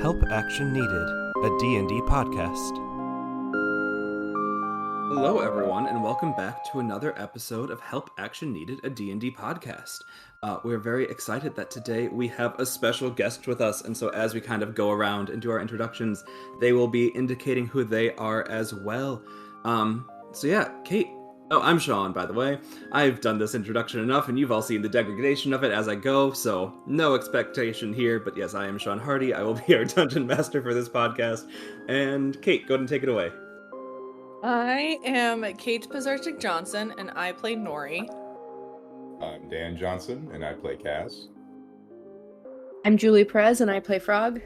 Help Action Needed, a D&D podcast. Hello everyone, and welcome back to another episode of Help Action Needed, a D&D podcast. We're very excited that today we have a special guest with us, and so as we kind of go around and do our introductions, they will be indicating who they are as well. Kate. Oh, I'm Sean, by the way. I've done this introduction enough, and you've all seen the degradation of it as I go, so no expectation here, but yes, I am Sean Harty. I will be our dungeon master for this podcast. And Kate, go ahead and take it away. I am Kate Pazarczyk-Johnson, and I play Nori. I'm Dan Johnson, and I play Cass. I'm Julie Perez, and I play Frog.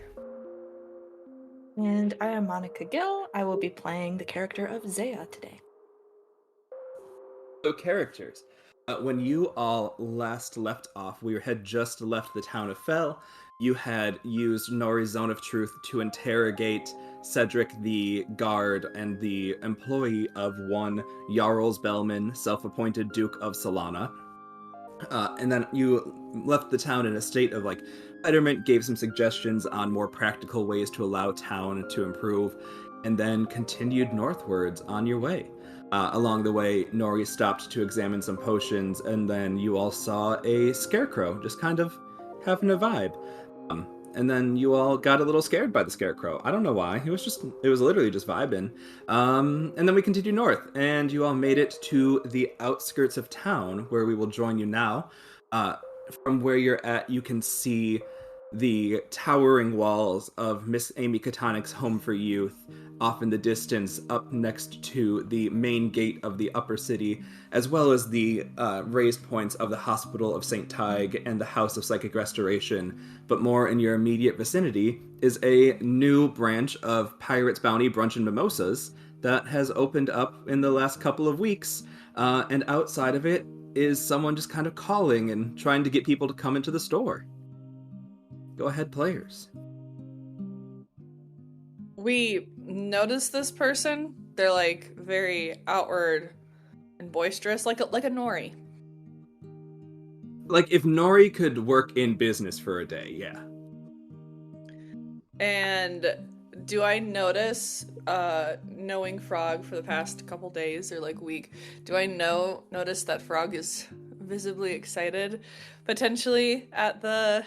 And I am Monica Gil. I will be playing the character of Zeah today. So characters. When you all last left off, we had just left the town of Fell. You had used Nori's Zone of Truth to interrogate Cedric the guard and the employee of one Jarl's Bellman, self-appointed Duke of Salana. And then you left the town in a state of betterment, gave some suggestions on more practical ways to allow town to improve, and then continued northwards on your way. Along the way, Nori stopped to examine some potions, and then you all saw a scarecrow just kind of having a vibe. And then you all got a little scared by the scarecrow. I don't know why. It was literally just vibing. And then we continued north, and you all made it to the outskirts of town, where we will join you now. From where you're at, you can see the towering walls of Miss Amy Katonic's Home for Youth off in the distance, up next to the main gate of the upper city, as well as the raised points of the Hospital of St. Tig and the House of Psychic Restoration. But more in your immediate vicinity is a new branch of Pirate's Bounty Brunch and Mimosas that has opened up in the last couple of weeks, and outside of it is someone just kind of calling and trying to get people to come into the store. Go ahead, players. We notice this person. They're very outward and boisterous, like a Nori. Like if Nori could work in business for a day, yeah. And do I notice, knowing Frog for the past couple days or week, do I notice that Frog is visibly excited, potentially at the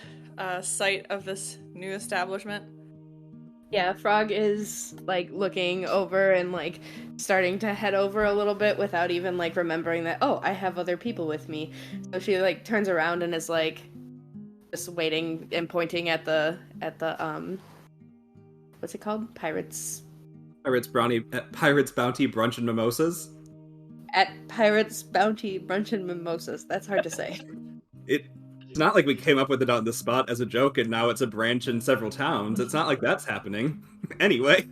sight of this new establishment? Yeah, Frog is looking over and starting to head over a little bit without even remembering that, oh, I have other people with me. So she turns around and is just waiting and pointing at the what's it called? Pirates Bounty Brunch and Mimosas? At Pirates Bounty Brunch and Mimosas. That's hard to say. It's not like we came up with it on the spot as a joke and now it's a branch in several towns. It's not like that's happening. Anyway.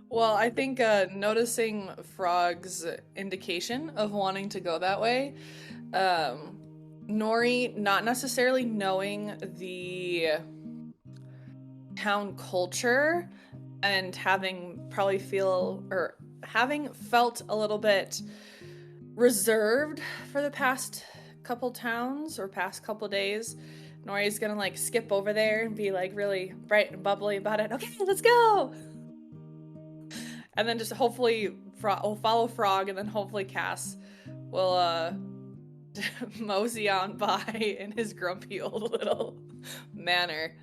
Well, I think noticing Frog's indication of wanting to go that way, Nori, not necessarily knowing the town culture and having felt a little bit reserved for the past couple towns or past couple days, Nori's gonna skip over there and be really bright and bubbly about it. Okay, let's go. And then just hopefully we'll follow Frog, and then hopefully Cass will mosey on by in his grumpy old little manner.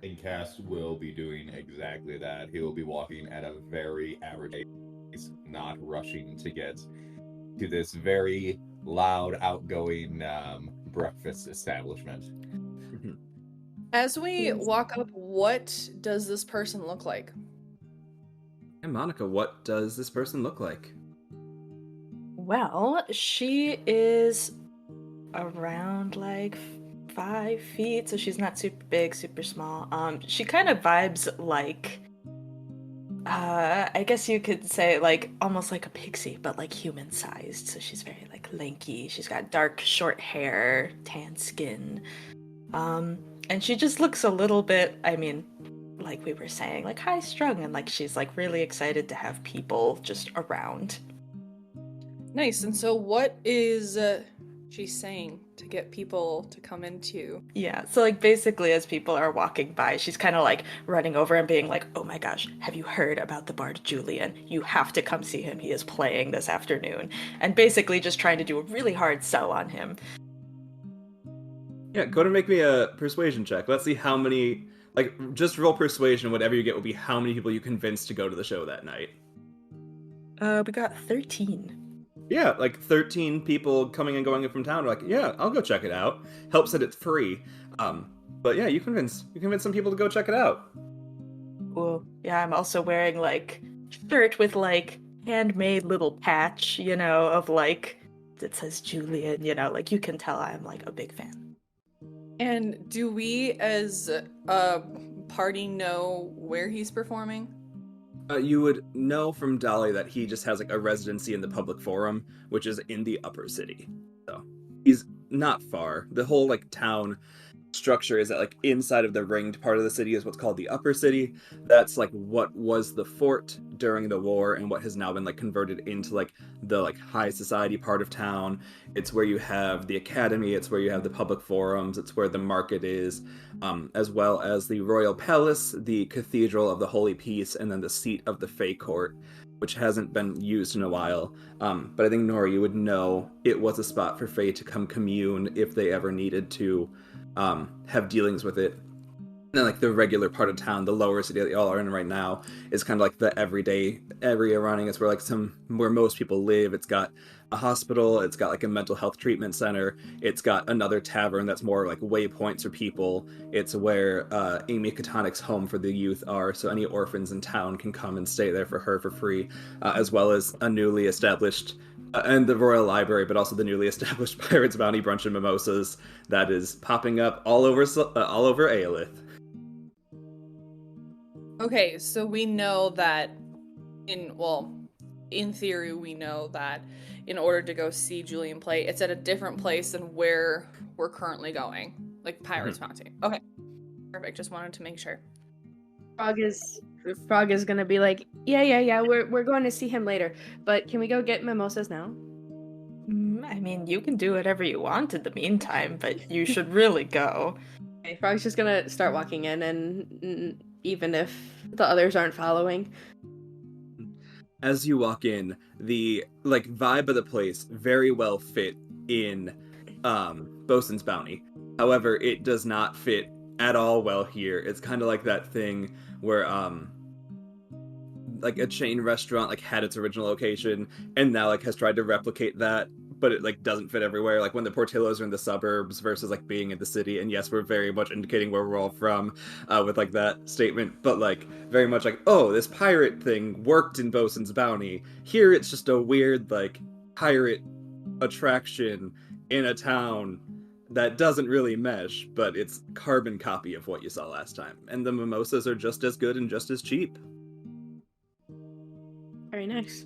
And Cass will be doing exactly that. He will be walking at a very average pace, not rushing to get to this very loud, outgoing breakfast establishment. As we walk up, what does this person look like? And Monica, what does this person look like? Well, she is around 5 feet, so she's not super big, super small. She kind of vibes I guess you could say almost like a pixie, but human-sized. So she's very lanky. She's got dark, short hair, tan skin. And she just looks a little bit, like we were saying, high-strung, and she's really excited to have people just around. Nice. And so what is she's saying to get people to come into. Yeah, so like basically as people are walking by, she's kind of like running over and being like, "Oh my gosh, have you heard about the bard Julien? You have to come see him. He is playing this afternoon." And basically just trying to do a really hard sell on him. Yeah, go to make me a persuasion check. Let's see how many, like, just roll persuasion. Whatever you get will be how many people you convince to go to the show that night. We got 13. Yeah, like 13 people coming and going from town are like, yeah, I'll go check it out. Helps that it's free. But yeah, you convince some people to go check it out. Cool. Yeah, I'm also wearing like shirt with like handmade little patch, you know, of like that says Julien, you know, like you can tell I'm like a big fan. And do we as a party know where he's performing? You would know from Dolly that he just has like a residency in the public forum, which is in the upper city. So he's not far. The whole like town structure is that like inside of the ringed part of the city is what's called the upper city. That's like what was the fort during the war and what has now been like converted into like the like high society part of town. It's where you have the academy, it's where you have the public forums, it's where the market is, as well as the royal palace, the cathedral of the Holy Peace, and then the seat of the Fey Court, which hasn't been used in a while. But I think Nora, you would know it was a spot for Fey to come commune if they ever needed to have dealings with it. And then like the regular part of town, the lower city that y'all are in right now, is kind of like the everyday area running. It's where like where most people live. It's got a hospital, it's got like a mental health treatment center, it's got another tavern that's more like waypoints for people. It's where Amy Katonic's home for the youth are, so any orphans in town can come and stay there for her for free, as well as a newly established and the Royal Library, but also the newly established Pirates Bounty Brunch and Mimosas that is popping up all over Aelith. Okay, so we know that in theory, we know that in order to go see Julien play, it's at a different place than where we're currently going, like Pirates Bounty. Okay, perfect. Just wanted to make sure. Frog is gonna be like, yeah. We're going to see him later, but can we go get mimosas now? I mean, you can do whatever you want in the meantime, but you should really go. Okay, Frog's just gonna start walking in, and even if the others aren't following. As you walk in, the like vibe of the place very well fit in Bosun's Bounty. However, it does not fit at all well here. It's kind of like that thing where like a chain restaurant like had its original location and now like has tried to replicate that, but it like doesn't fit everywhere. Like when the Portillos are in the suburbs versus like being in the city. And yes, we're very much indicating where we're all from with like that statement, but like very much like, oh, this pirate thing worked in Bosun's Bounty. Here it's just a weird like pirate attraction in a town that doesn't really mesh, but it's carbon copy of what you saw last time. And the mimosas are just as good and just as cheap. Very nice.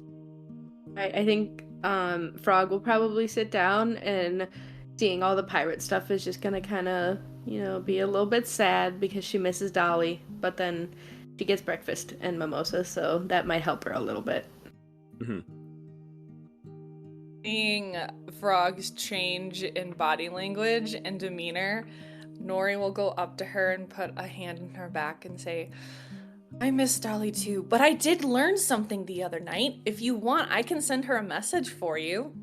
I think Frog will probably sit down, and seeing all the pirate stuff is just gonna kind of, be a little bit sad because she misses Dolly, but then she gets breakfast and mimosas, so that might help her a little bit. Mm-hmm. Seeing Frog's change in body language and demeanor, Nori will go up to her and put a hand in her back and say, I miss Dolly too, but I did learn something the other night. If you want, I can send her a message for you.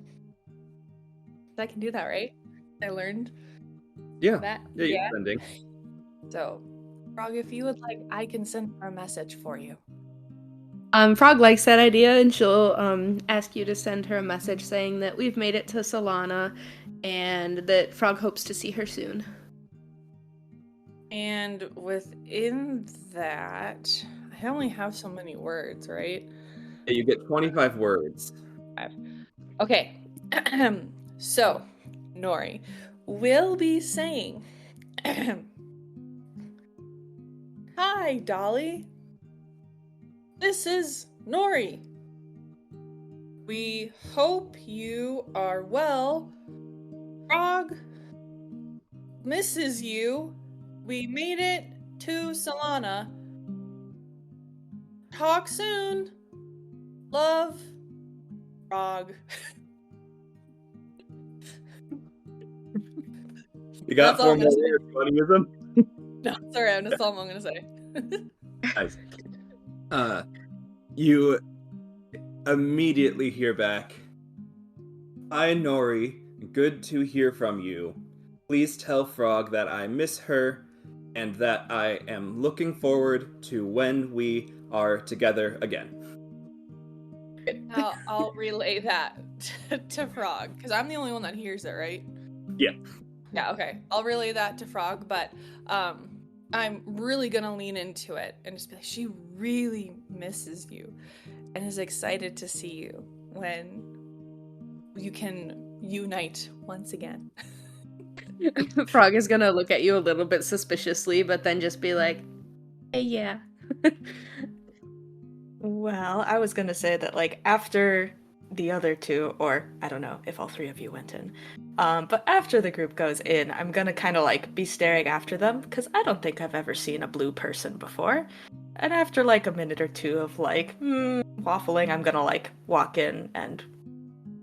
I can do that, right? I learned that. Yeah, you're sending. So, Frog, if you would like, I can send her a message for you. Frog likes that idea, and she'll ask you to send her a message saying that we've made it to Salana and that Frog hopes to see her soon. And within that, I only have so many words, right? Yeah, you get 25 words. Okay. So, Nori will be saying, Hi, Dolly. This is Nori. We hope you are well. Frog misses you. We made it to Salana. Talk soon. Love, Frog. You got That's all 4 I'm more gonna say. words. You want to use them? No, sorry, that's all I'm gonna say. Nice. You immediately hear back. Hi, Nori. Good to hear from you. Please tell Frog that I miss her and that I am looking forward to when we are together again. I'll relay that to Frog, because I'm the only one that hears it, right? Yeah. Yeah, okay. I'll relay that to Frog, but I'm really gonna lean into it and just be like, she really misses you and is excited to see you when you can unite once again. Frog is gonna look at you a little bit suspiciously, but then just be like, hey, yeah. Well, I was gonna say that, like, after the other two, or I don't know if all three of you went in, but after the group goes in, I'm gonna kind of like be staring after them because I don't think I've ever seen a blue person before. And after like a minute or two of like waffling, I'm gonna like walk in and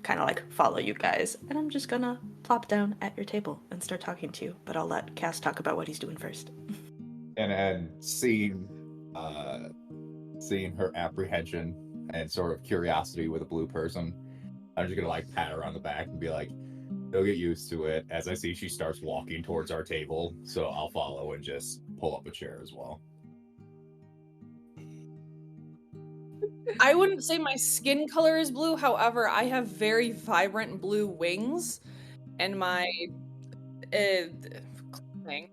kind of like follow you guys, and I'm just gonna plop down at your table and start talking to you. But I'll let Cass talk about what he's doing first. And seeing her apprehension and sort of curiosity with a blue person, I'm just gonna like pat her on the back and be like, "You'll get used to it." As I see she starts walking towards our table, so I'll follow and just pull up a chair as well. I wouldn't say my skin color is blue, however, I have very vibrant blue wings, and my clothing.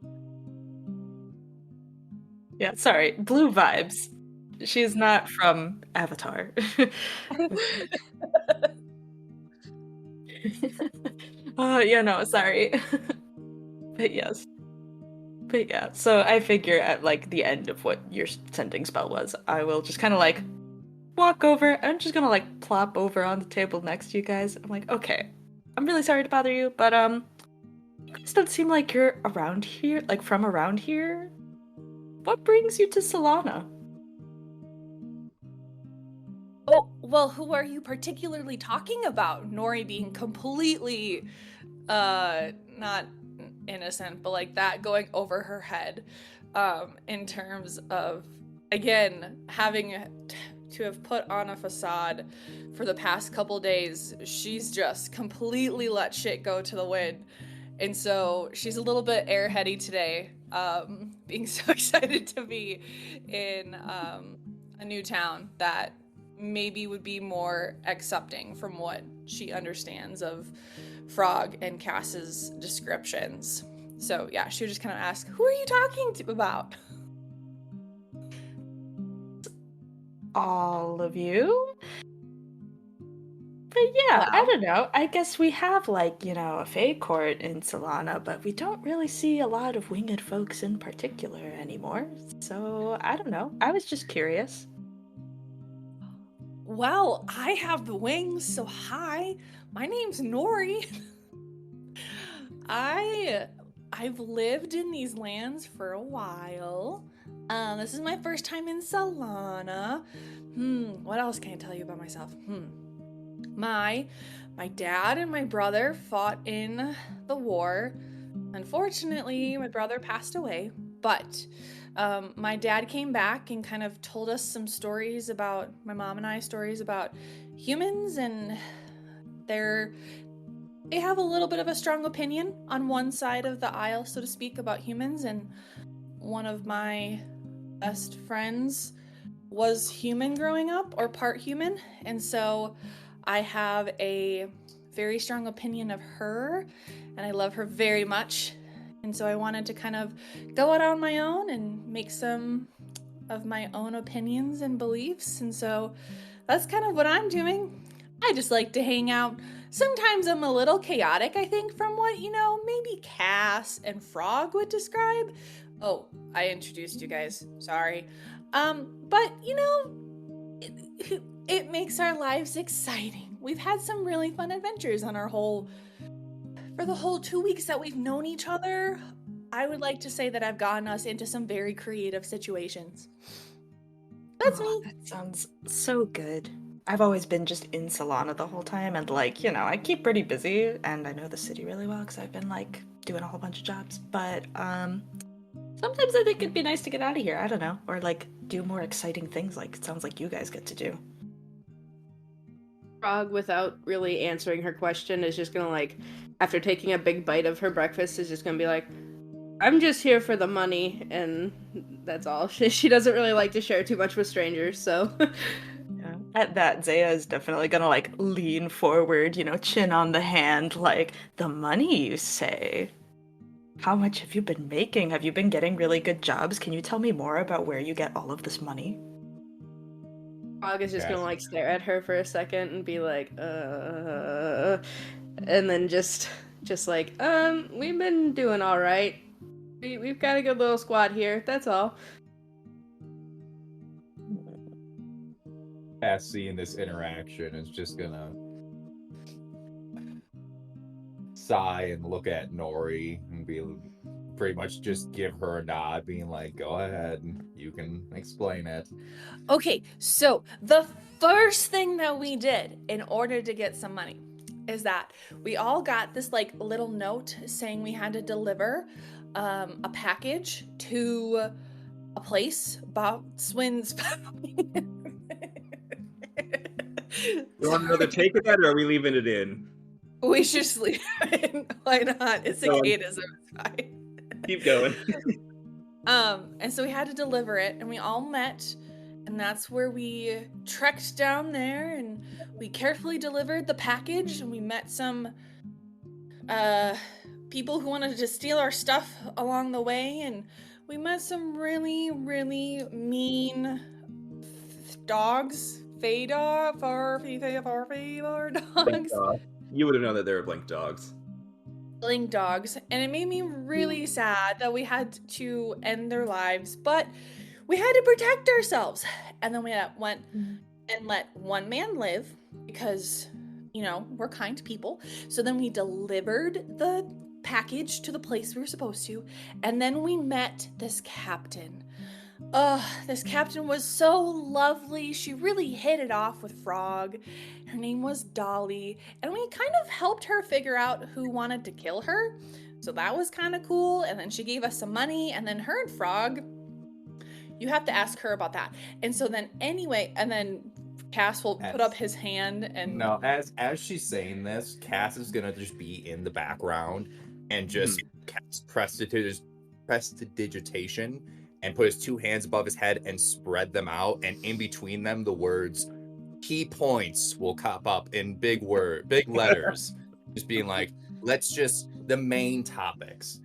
Yeah, sorry, blue vibes. She's not from Avatar. Yeah, no, sorry. But yes. But yeah, so I figure at like the end of what your sending spell was, I will just kind of like walk over. I'm just gonna like plop over on the table next to you guys. I'm like, okay, I'm really sorry to bother you, but you guys don't seem like you're around here, like from around here. What brings you to Salana? Oh, well, who are you particularly talking about? Nori being completely, not innocent, but like that going over her head, in terms of, again, having to have put on a facade for the past couple days. She's just completely let shit go to the wind. And so she's a little bit airheady today, being so excited to be in a new town that maybe would be more accepting from what she understands of Frog and Cass's descriptions. So yeah, she would just kind of ask, who are you talking to about? All of you? But yeah, I don't know. I guess we have like, you know, a Fae court in Salana, but we don't really see a lot of winged folks in particular anymore. So I don't know. I was just curious. Well, I have the wings, so hi. My name's Nori. I've lived in these lands for a while. This is my first time in Salana. What else can I tell you about myself? My dad and my brother fought in the war. Unfortunately, my brother passed away, but my dad came back and kind of told us some stories about, my mom and I, stories about humans, and they have a little bit of a strong opinion on one side of the aisle, so to speak, about humans, and one of my best friends was human growing up, or part human, and so I have a very strong opinion of her, and I love her very much. And so I wanted to kind of go out on my own and make some of my own opinions and beliefs. And so that's kind of what I'm doing. I just like to hang out. Sometimes I'm a little chaotic, I think, from what, maybe Cass and Frog would describe. Oh, I introduced you guys. Sorry. But, it makes our lives exciting. We've had some really fun adventures on for the whole 2 weeks that we've known each other. I would like to say that I've gotten us into some very creative situations. That's me. That sounds so good. I've always been just in Salana the whole time, and I keep pretty busy, and I know the city really well because I've been doing a whole bunch of jobs. But sometimes I think it'd be nice to get out of here. I don't know, or like do more exciting things. Like it sounds like you guys get to do. Frog, without really answering her question, is just gonna like, after taking a big bite of her breakfast, is just gonna be like, I'm just here for the money, and that's all. She doesn't really like to share too much with strangers, so. Yeah. At that, Zeah is definitely gonna like lean forward, you know, chin on the hand, like, the money, you say? How much have you been making? Have you been getting really good jobs? Can you tell me more about where you get all of this money? Frog is just Yes. gonna like stare at her for a second and be like, and then just like, we've been doing all right. We've got a good little squad here. That's all. Cass, seeing this interaction, is just gonna sigh and look at Nori and be pretty much just give her a nod, being like, go ahead, you can explain it. Okay, so the first thing that we did in order to get some money is that we all got this like little note saying we had to deliver a package to a place, Botswin's. You want another take of that, or are we leaving it in? We should just leave it in. Why not? It's cicadas, so it's fine. Keep going. And so we had to deliver it, and we all met, and that's where we trekked down there, and we carefully delivered the package, and we met some people who wanted to steal our stuff along the way, and we met some really, really mean dogs. Dogs. You would have known that they were blink dogs. Killing dogs, and it made me really sad that we had to end their lives, but we had to protect ourselves. And then we went and let one man live because, you know, we're kind people. So then we delivered the package to the place we were supposed to, and then we met this captain. This captain was so lovely. She really hit it off with Frog. Her name was Dolly, and we kind of helped her figure out who wanted to kill her. So that was kind of cool. And then she gave us some money, and then her and Frog, you have to ask her about that. And so then anyway, and then Cass will put up his hand and no, as she's saying this, Cass is gonna just be in the background and just cast prestidigitation and put his two hands above his head and spread them out, and in between them the words key points will pop up in big letters, just being like, let's just the main topics.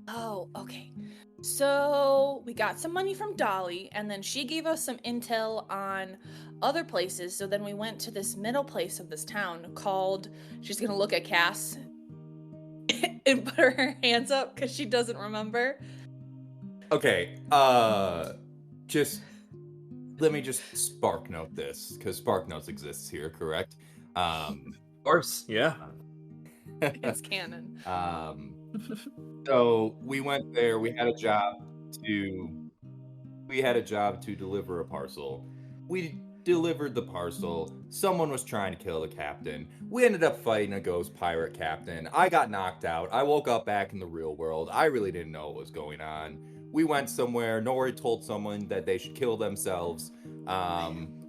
Oh, okay. So we got some money from Dolly, and then she gave us some intel on other places. So then we went to this middle place of this town called, she's gonna look at Cass and put her hands up because she doesn't remember. Okay, just let me just spark note this, because spark notes exists here, correct? Of course, yeah. It's canon. So we went there. We had a job to deliver a parcel. We delivered the parcel. Someone was trying to kill the captain. We ended up fighting a ghost pirate captain. I got knocked out. I woke up back in the real world. I really didn't know what was going on. We went somewhere. Nori told someone that they should kill themselves.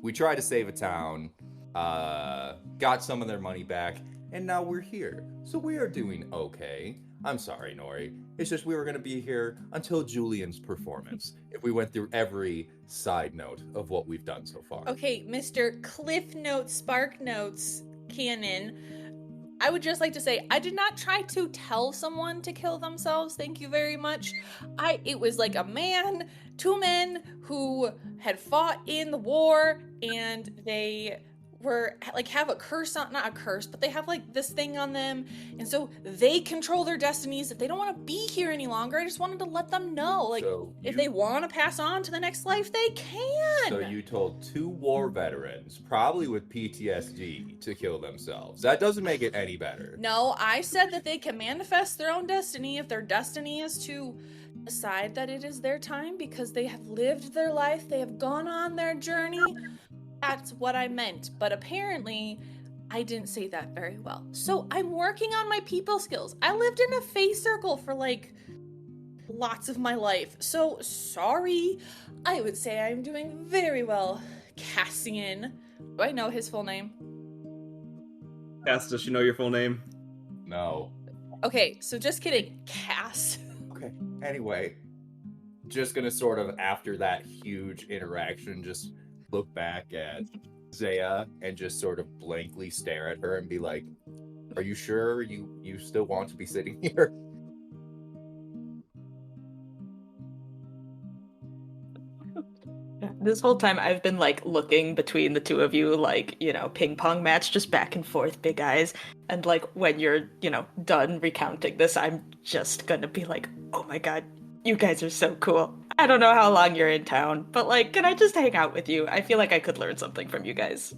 We tried to save a town. Got some of their money back. And now we're here. So we are doing okay. I'm sorry, Nori. It's just we were going to be here until Julian's performance, if we went through every side note of what we've done so far. Okay, Mr. Cliff Notes, Spark Notes, Canon. I would just like to say, I did not try to tell someone to kill themselves. Thank you very much. It was like two men who had fought in the war, and they were like have a curse on, not a curse, but they have like this thing on them, and so they control their destinies. If they don't want to be here any longer, I just wanted to let them know, like, if they want to pass on to the next life, they can. So you told two war veterans, probably with PTSD, to kill themselves. That doesn't make it any better. No, I said that they can manifest their own destiny if their destiny is to decide that it is their time because they have lived their life, they have gone on their journey. That's what I meant. But apparently, I didn't say that very well. So I'm working on my people skills. I lived in a fae circle for like lots of my life. So sorry. I would say I'm doing very well. Cassian. Do I know his full name? Cass, does she know your full name? No. Okay, so just kidding. Cass. Okay. Anyway, just gonna sort of, after that huge interaction, just look back at Zeah and just sort of blankly stare at her and be like, are you sure you still want to be sitting here? This whole time I've been like looking between the two of you, like, ping pong match, just back and forth, big eyes. And like when you're, done recounting this, I'm just gonna be like, oh my god, you guys are so cool. I don't know how long you're in town, but like, can I just hang out with you? I feel like I could learn something from you guys.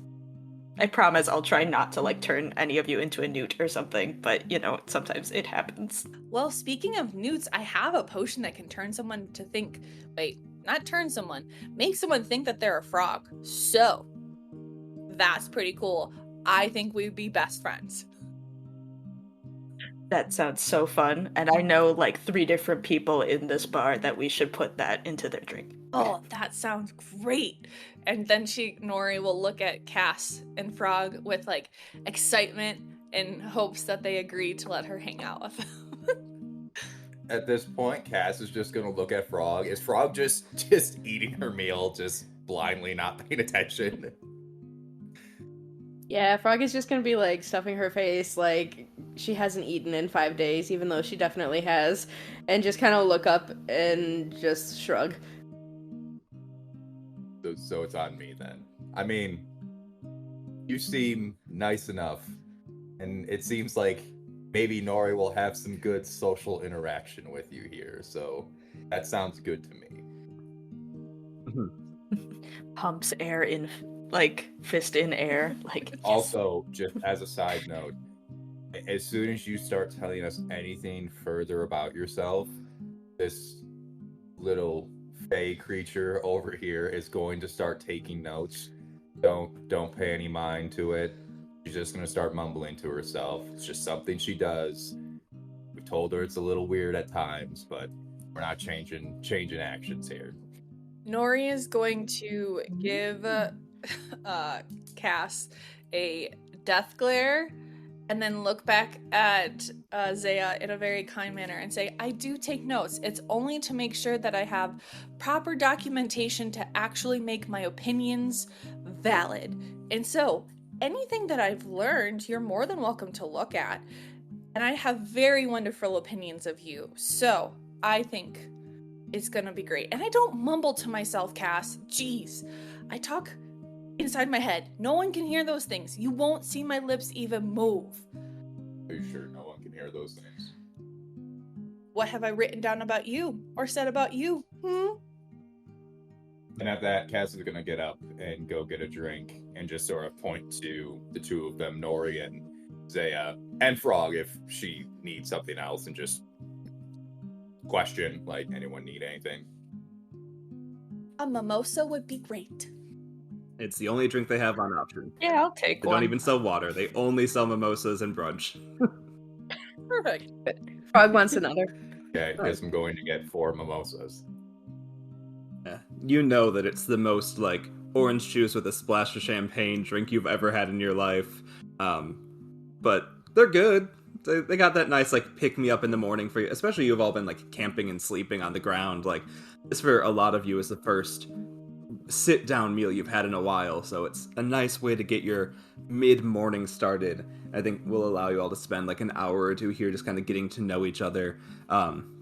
I promise I'll try not to like turn any of you into a newt or something, but sometimes it happens. Well, speaking of newts, I have a potion that can turn someone to think. Wait, not turn someone. Make someone think that they're a frog. So, that's pretty cool. I think we'd be best friends. That sounds so fun, and I know like 3 different people in this bar that we should put that into their drink. Oh, that sounds great. And then Nori will look at Cass and Frog with like excitement in hopes that they agree to let her hang out with them. At this point, Cass is just gonna look at Frog. Is Frog just eating her meal, just blindly not paying attention? Yeah, Frog is just gonna be like stuffing her face like she hasn't eaten in 5 days, even though she definitely has, and just kind of look up and just shrug. So it's on me then. I mean, you seem nice enough, and it seems like maybe Nori will have some good social interaction with you here, so that sounds good to me. Pumps air in, like, fist in air. Like, yes. Also, just as a side note, as soon as you start telling us anything further about yourself, this little fey creature over here is going to start taking notes. Don't pay any mind to it. She's just gonna start mumbling to herself. It's just something she does. We've told her it's a little weird at times, but we're not changing actions here. Nori is going to give Cass a death glare and then look back at Zeah in a very kind manner and say, I do take notes. It's only to make sure that I have proper documentation to actually make my opinions valid. And so, anything that I've learned, you're more than welcome to look at. And I have very wonderful opinions of you. So, I think it's gonna be great. And I don't mumble to myself, Cass. Jeez. I talk inside my head. No one can hear those things. You won't see my lips even move. Are you sure no one can hear those things? What have I written down about you or said about you? And at that, Cass is gonna get up and go get a drink and just sort of point to the two of them, Nori and Zeah, and Frog if she needs something else, and just question, like, anyone need anything? A mimosa would be great. It's the only drink they have on option. yeah, I'll take They one. don't even sell water. They only sell mimosas and brunch. Perfect. Frog wants another. Okay, I guess I'm going to get 4 mimosas. Yeah. You know that it's the most, like, orange juice with a splash of champagne drink you've ever had in your life. But they're good. They got that nice, like, pick-me-up in the morning for you. Especially you've all been, like, camping and sleeping on the ground. Like, this for a lot of you is the first sit-down meal you've had in a while. So it's a nice way to get your mid-morning started. I think will allow you all to spend, like, an hour or two here just kind of getting to know each other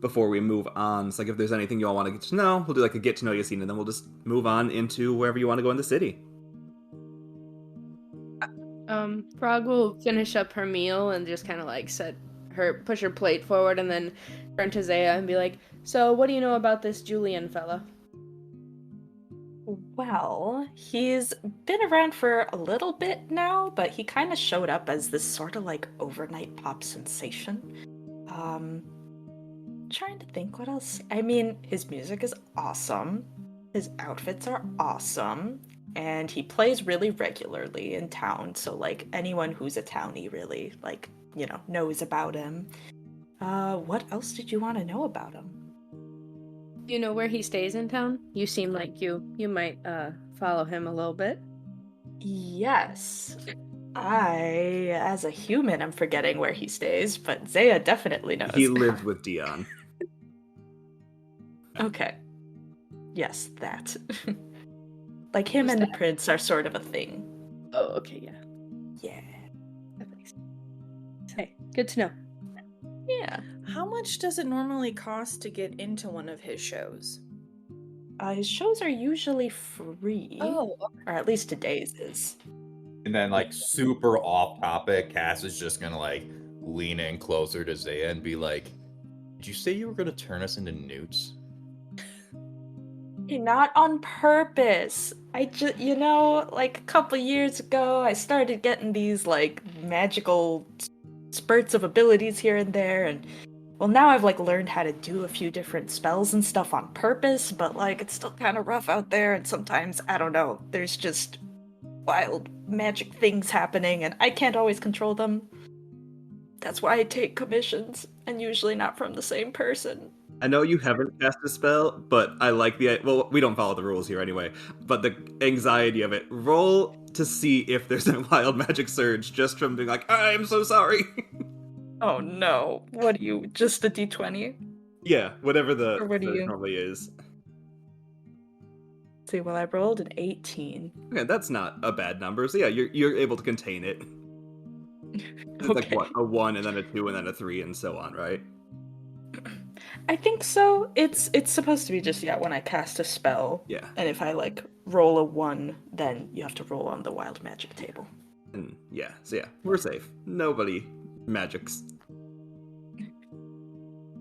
before we move on. So, like, if there's anything you all want to get to know, we'll do, like, a get-to-know-you scene, and then we'll just move on into wherever you want to go in the city. Frog will finish up her meal and just kind of like push her plate forward and then turn to Zeah and be like, so what do you know about this Julien fella? Well, he's been around for a little bit now, but he kind of showed up as this sort of like overnight pop sensation. Trying to think what else. I mean, his music is awesome. His outfits are awesome. and he plays really regularly in town. So like anyone who's a townie really like, knows about him. What else did you want to know about him? You know where he stays in town? You seem like you might follow him a little bit. Yes. I, as a human, am forgetting where he stays, but Zeah definitely knows. He lives with Dion. Okay. Yes, that. Like him and the prince are sort of a thing. Oh, okay, yeah. Yeah. That makes sense. Hey, good to know. Yeah. How much does it normally cost to get into one of his shows? His shows are usually free. Oh, Or at least today's is. And then, like, super off topic, Cass is just gonna, like, lean in closer to Zeah and be like, did you say you were gonna turn us into newts? Not on purpose. I just, like a couple years ago, I started getting these, like, magical spurts of abilities here and there, and, well, now I've, like, learned how to do a few different spells and stuff on purpose, but, like, it's still kind of rough out there, and sometimes, I don't know, there's just wild magic things happening, and I can't always control them. That's why I take commissions, and usually not from the same person. I know you haven't cast a spell, but I like well, we don't follow the rules here anyway, but the anxiety of it. Roll to see if there's a wild magic surge just from being like, I'm so sorry. Oh no. What do you, just a d20? Yeah, whatever the Or what do you- normally is. See, well, I rolled an 18. Okay, that's not a bad number. So yeah, you're able to contain it. It's like what, a 1 and then a 2 and then a 3 and so on, right? I think so. It's supposed to be just, when I cast a spell. Yeah. And if I, like, roll a 1, then you have to roll on the wild magic table. And yeah, so yeah, we're safe. Nobody magics.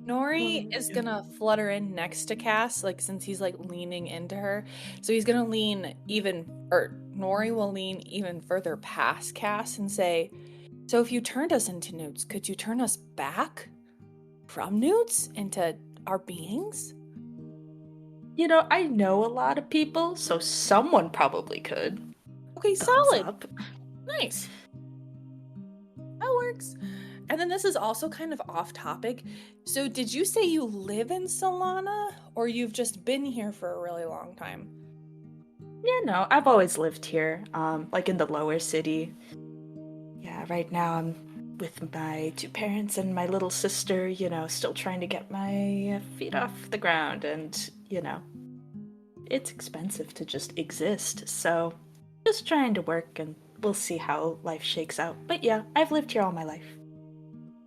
Nori is gonna flutter in next to Cass, like since he's like leaning into her. So he's gonna Nori will lean even further past Cass and say, so if you turned us into newts, could you turn us back from newts into our beings? I know a lot of people, so someone probably could. Okay, Thumbs solid. up. Nice. That works. And then this is also kind of off topic. So did you say you live in Salana, or you've just been here for a really long time? Yeah, no, I've always lived here, like in the lower city. Yeah, right now I'm with my 2 parents and my little sister, still trying to get my feet off the ground, and, it's expensive to just exist, so just trying to work, and we'll see how life shakes out. But yeah, I've lived here all my life.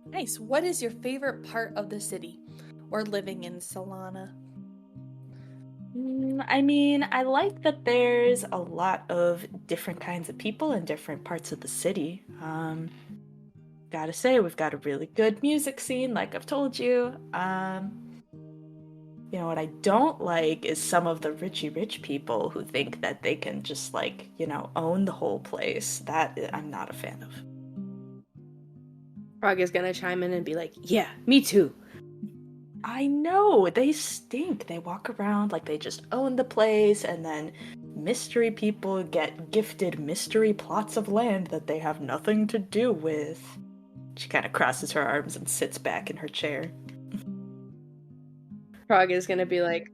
Nice. What is your favorite part of the city or living in Salana? I mean, I like that there's a lot of different kinds of people in different parts of the city. Gotta say, we've got a really good music scene, like I've told you. What I don't like is some of the rich people who think that they can just, like, own the whole place. That I'm not a fan of. Frog is gonna chime in and be like, yeah, me too. I know, they stink. They walk around like they just own the place, and then mystery people get gifted mystery plots of land that they have nothing to do with. She kind of crosses her arms and sits back in her chair. Frog is gonna be like,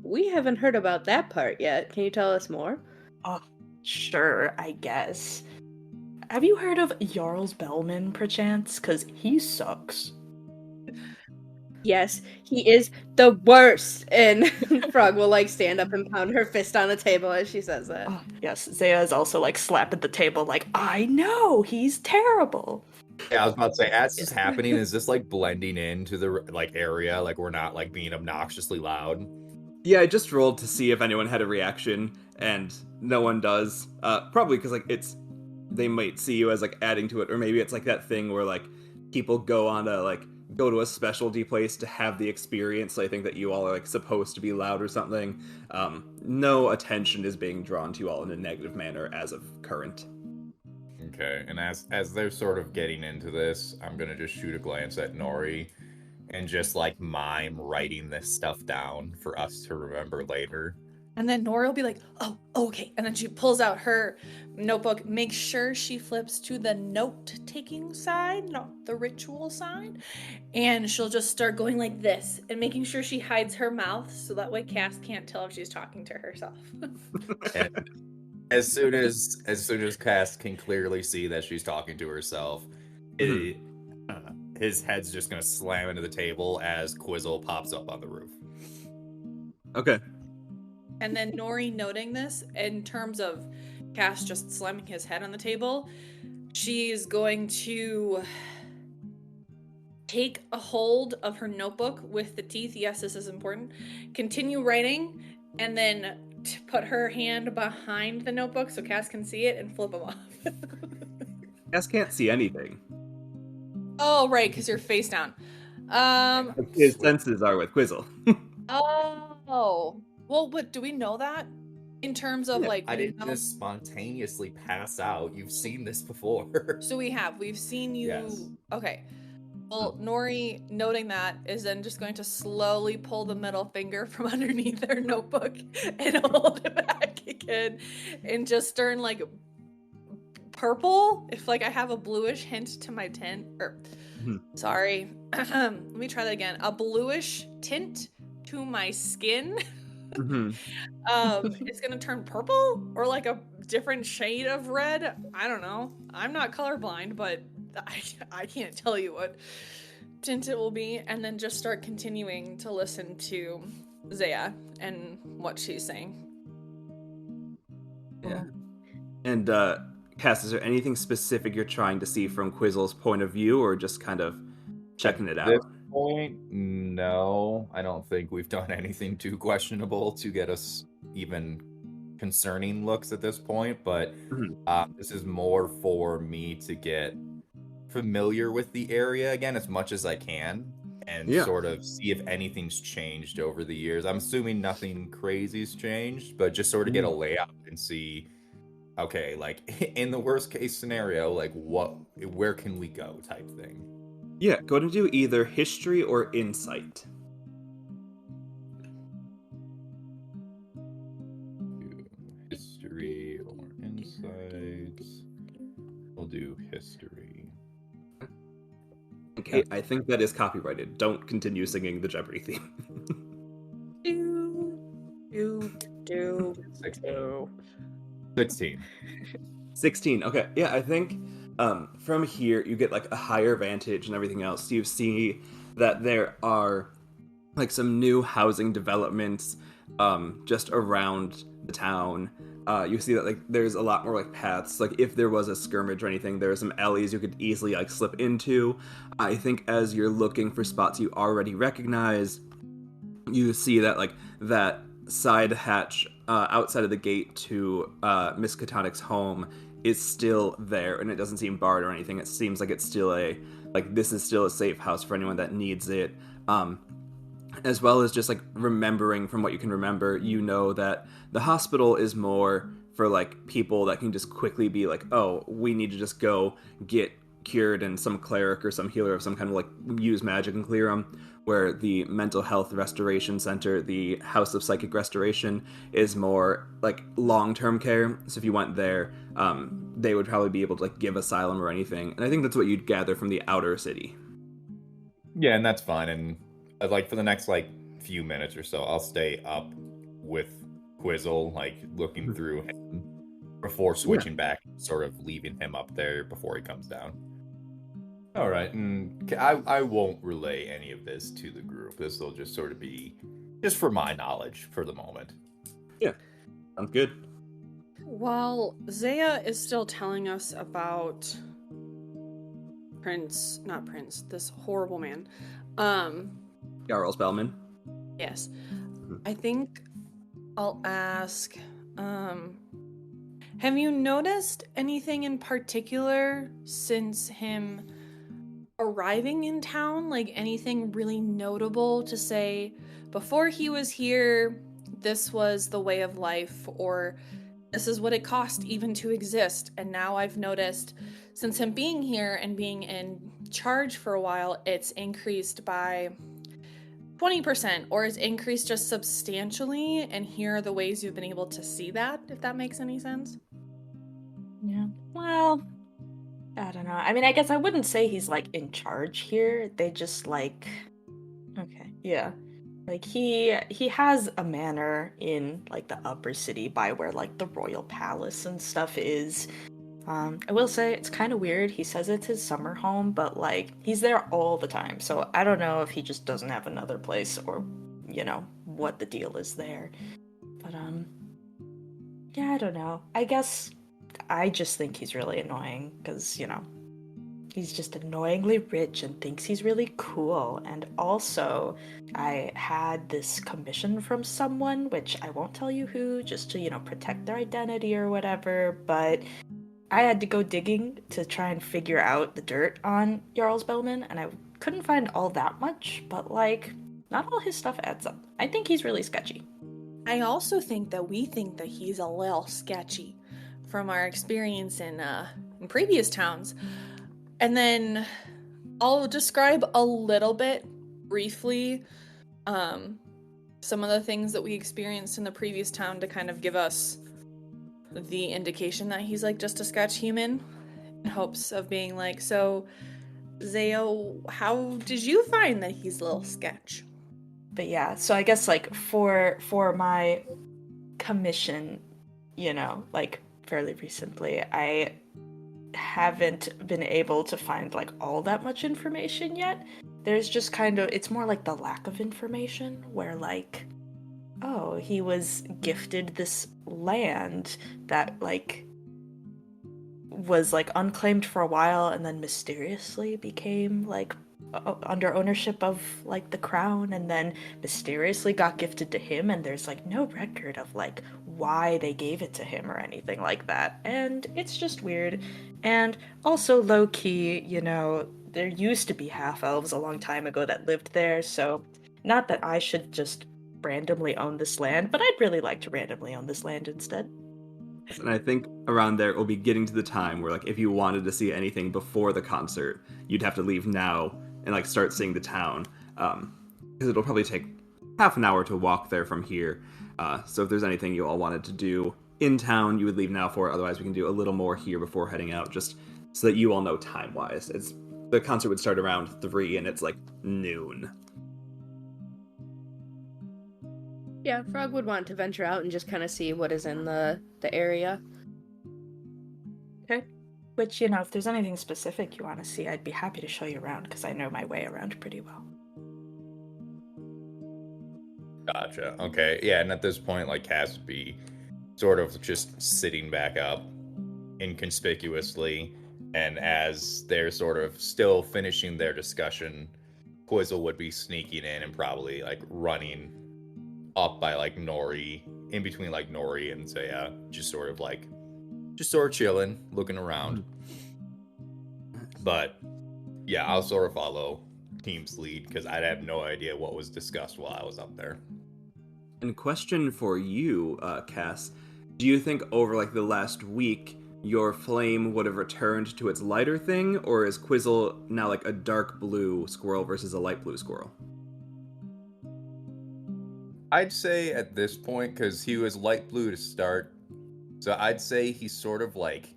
we haven't heard about that part yet. Can you tell us more? Oh, sure, I guess. Have you heard of Jarls Bellman, perchance? 'Cause he sucks. Yes, he is the worst. And Frog will like stand up and pound her fist on the table as she says that. Oh, yes, Zeah is also like slapping the table like, I know, he's terrible. Yeah, I was about to say, as this is happening, is this like blending into the like area? Like we're not like being obnoxiously loud? Yeah, I just rolled to see if anyone had a reaction, and no one does. Probably because like they might see you as like adding to it, or maybe it's like that thing where like people go to a specialty place to have the experience. So I think that you all are like supposed to be loud or something. No attention is being drawn to you all in a negative manner as of current. Okay, and as they're sort of getting into this, I'm gonna just shoot a glance at Nori and just like mime writing this stuff down for us to remember later. And then Nora will be like, oh, okay. And then she pulls out her notebook, make sure she flips to the note-taking side, not the ritual side. And she'll just start going like this and making sure she hides her mouth so that way Cass can't tell if she's talking to herself. And as soon as Cass can clearly see that she's talking to herself, his head's just gonna slam into the table as Quizzle pops up on the roof. Okay. And then Nori noting this in terms of Cass just slamming his head on the table, she's going to take a hold of her notebook with the teeth. Yes, this is important. Continue writing, and then put her hand behind the notebook so Cass can see it and flip them off. Cass can't see anything. Oh, right, because you're face down. His senses are with Quizzle. Oh. Well, but do we know that? In terms of, like... I didn't just spontaneously pass out. You've seen this before. So we have. We've seen you... Yes. Okay. Well, Nori, noting that, is then just going to slowly pull the middle finger from underneath her notebook and hold it back again and just turn, like, purple. If, like, I have a bluish hint to my tint... Sorry. Let me try that again. A bluish tint to my skin... It's gonna turn purple or like a different shade of red. I don't know. I'm not colorblind, but I can't tell you what tint it will be. And then just start continuing to listen to Zeah and what she's saying. Yeah. And Cass, is there anything specific you're trying to see from Quizzle's point of view, or just kind of checking it out? At this point, no. I don't think we've done anything too questionable to get us even concerning looks at this point, but this is more for me to get familiar with the area again as much as I can and sort of see if anything's changed over the years. I'm assuming nothing crazy's changed, but just sort of get a layout and see, okay, like in the worst case scenario, like where can we go type thing. Yeah, go ahead and do either history or insight. History or insights. We'll do history. Okay, I think that is copyrighted. Don't continue singing the Jeopardy theme. Do. 16. 16. Okay, yeah, I think from here you get like a higher vantage and everything else. You see that there are like some new housing developments just around the town. You see that like there's a lot more like paths. Like if there was a skirmish or anything, there are some alleys you could easily like slip into. I think as you're looking for spots you already recognize, you see that like that side hatch outside of the gate to Miss Katonic's home is still there, and it doesn't seem barred or anything. It seems like it's still this is still a safe house for anyone that needs it. As well as just like remembering from what you can remember, you know that the hospital is more for like people that can just quickly be like, oh, we need to just go get cured, and some cleric or some healer of some kind of like use magic and clear them. Where the mental health restoration center, the House of Psychic Restoration, is more like long-term care. So if you went there, they would probably be able to like give asylum or anything. And I think that's what you'd gather from the outer city. Yeah, and that's fine. And like for the next like few minutes or so, I'll stay up with Quizzle, like looking through him before switching back, sort of leaving him up there before he comes down. All right, and I won't relay any of this to the group. This will just sort of be just for my knowledge for the moment. Yeah, sounds good. While Zeah is still telling us about this horrible man. Jarl Spellman. Yes. I think I'll ask, have you noticed anything in particular since him arriving in town? Like anything really notable to say, before he was here, this was the way of life, or this is what it cost even to exist, and now I've noticed since him being here and being in charge for a while, it's increased by 20%, or is increased just substantially, and here are the ways you've been able to see that, if that makes any sense. Yeah. Well, I don't know. I mean, I guess I wouldn't say he's like in charge here. They just like okay, yeah. Like he has a manor in like the upper city by where like the royal palace and stuff is. I will say it's kind of weird. He says it's his summer home, but like he's there all the time. So I don't know if he just doesn't have another place or what the deal is there. But yeah, I don't know. I guess I just think he's really annoying because, he's just annoyingly rich and thinks he's really cool. And also, I had this commission from someone, which I won't tell you who, just to, protect their identity or whatever, but I had to go digging to try and figure out the dirt on Jarl Spellman, and I couldn't find all that much, but like, not all his stuff adds up. I think he's really sketchy. I also think that we think that he's a little sketchy from our experience in previous towns. And then I'll describe a little bit briefly some of the things that we experienced in the previous town to kind of give us the indication that he's like just a sketch human, in hopes of being like, so Zeah, how did you find that he's a little sketch? But yeah, so I guess like for my commission, like fairly recently, I haven't been able to find like all that much information yet. There's just it's more like the lack of information where like, oh, he was gifted this land that like was like unclaimed for a while and then mysteriously became like under ownership of like the crown, and then mysteriously got gifted to him, and there's like no record of like why they gave it to him or anything like that, and it's just weird. And also low-key, there used to be half-elves a long time ago that lived there, so not that I should just randomly own this land, but I'd really like to randomly own this land instead. And I think around there it will be getting to the time where, like, if you wanted to see anything before the concert, you'd have to leave now and, like, start seeing the town. Because it'll probably take half an hour to walk there from here. So if there's anything you all wanted to do in town, you would leave now for it. Otherwise, we can do a little more here before heading out, just so that you all know time-wise. The concert would start around 3, and it's, like, noon. Yeah, Frog would want to venture out and just kind of see what is in the area. Okay. Which, if there's anything specific you want to see, I'd be happy to show you around, because I know my way around pretty well. Gotcha. Okay. Yeah, and at this point, like, Cass would be sort of just sitting back up inconspicuously, and as they're sort of still finishing their discussion, Quizzle would be sneaking in and probably, like, running up by, like, Nori, in between, like, Nori and Zeah, just sort of chilling, looking around. But, yeah, I'll sort of follow team's lead, because I'd have no idea what was discussed while I was up there. And question for you, Cass, do you think over, like, the last week, your flame would have returned to its lighter thing, or is Quizzle now, like, a dark blue squirrel versus a light blue squirrel? I'd say at this point, because he was light blue to start, so I'd say he's sort of like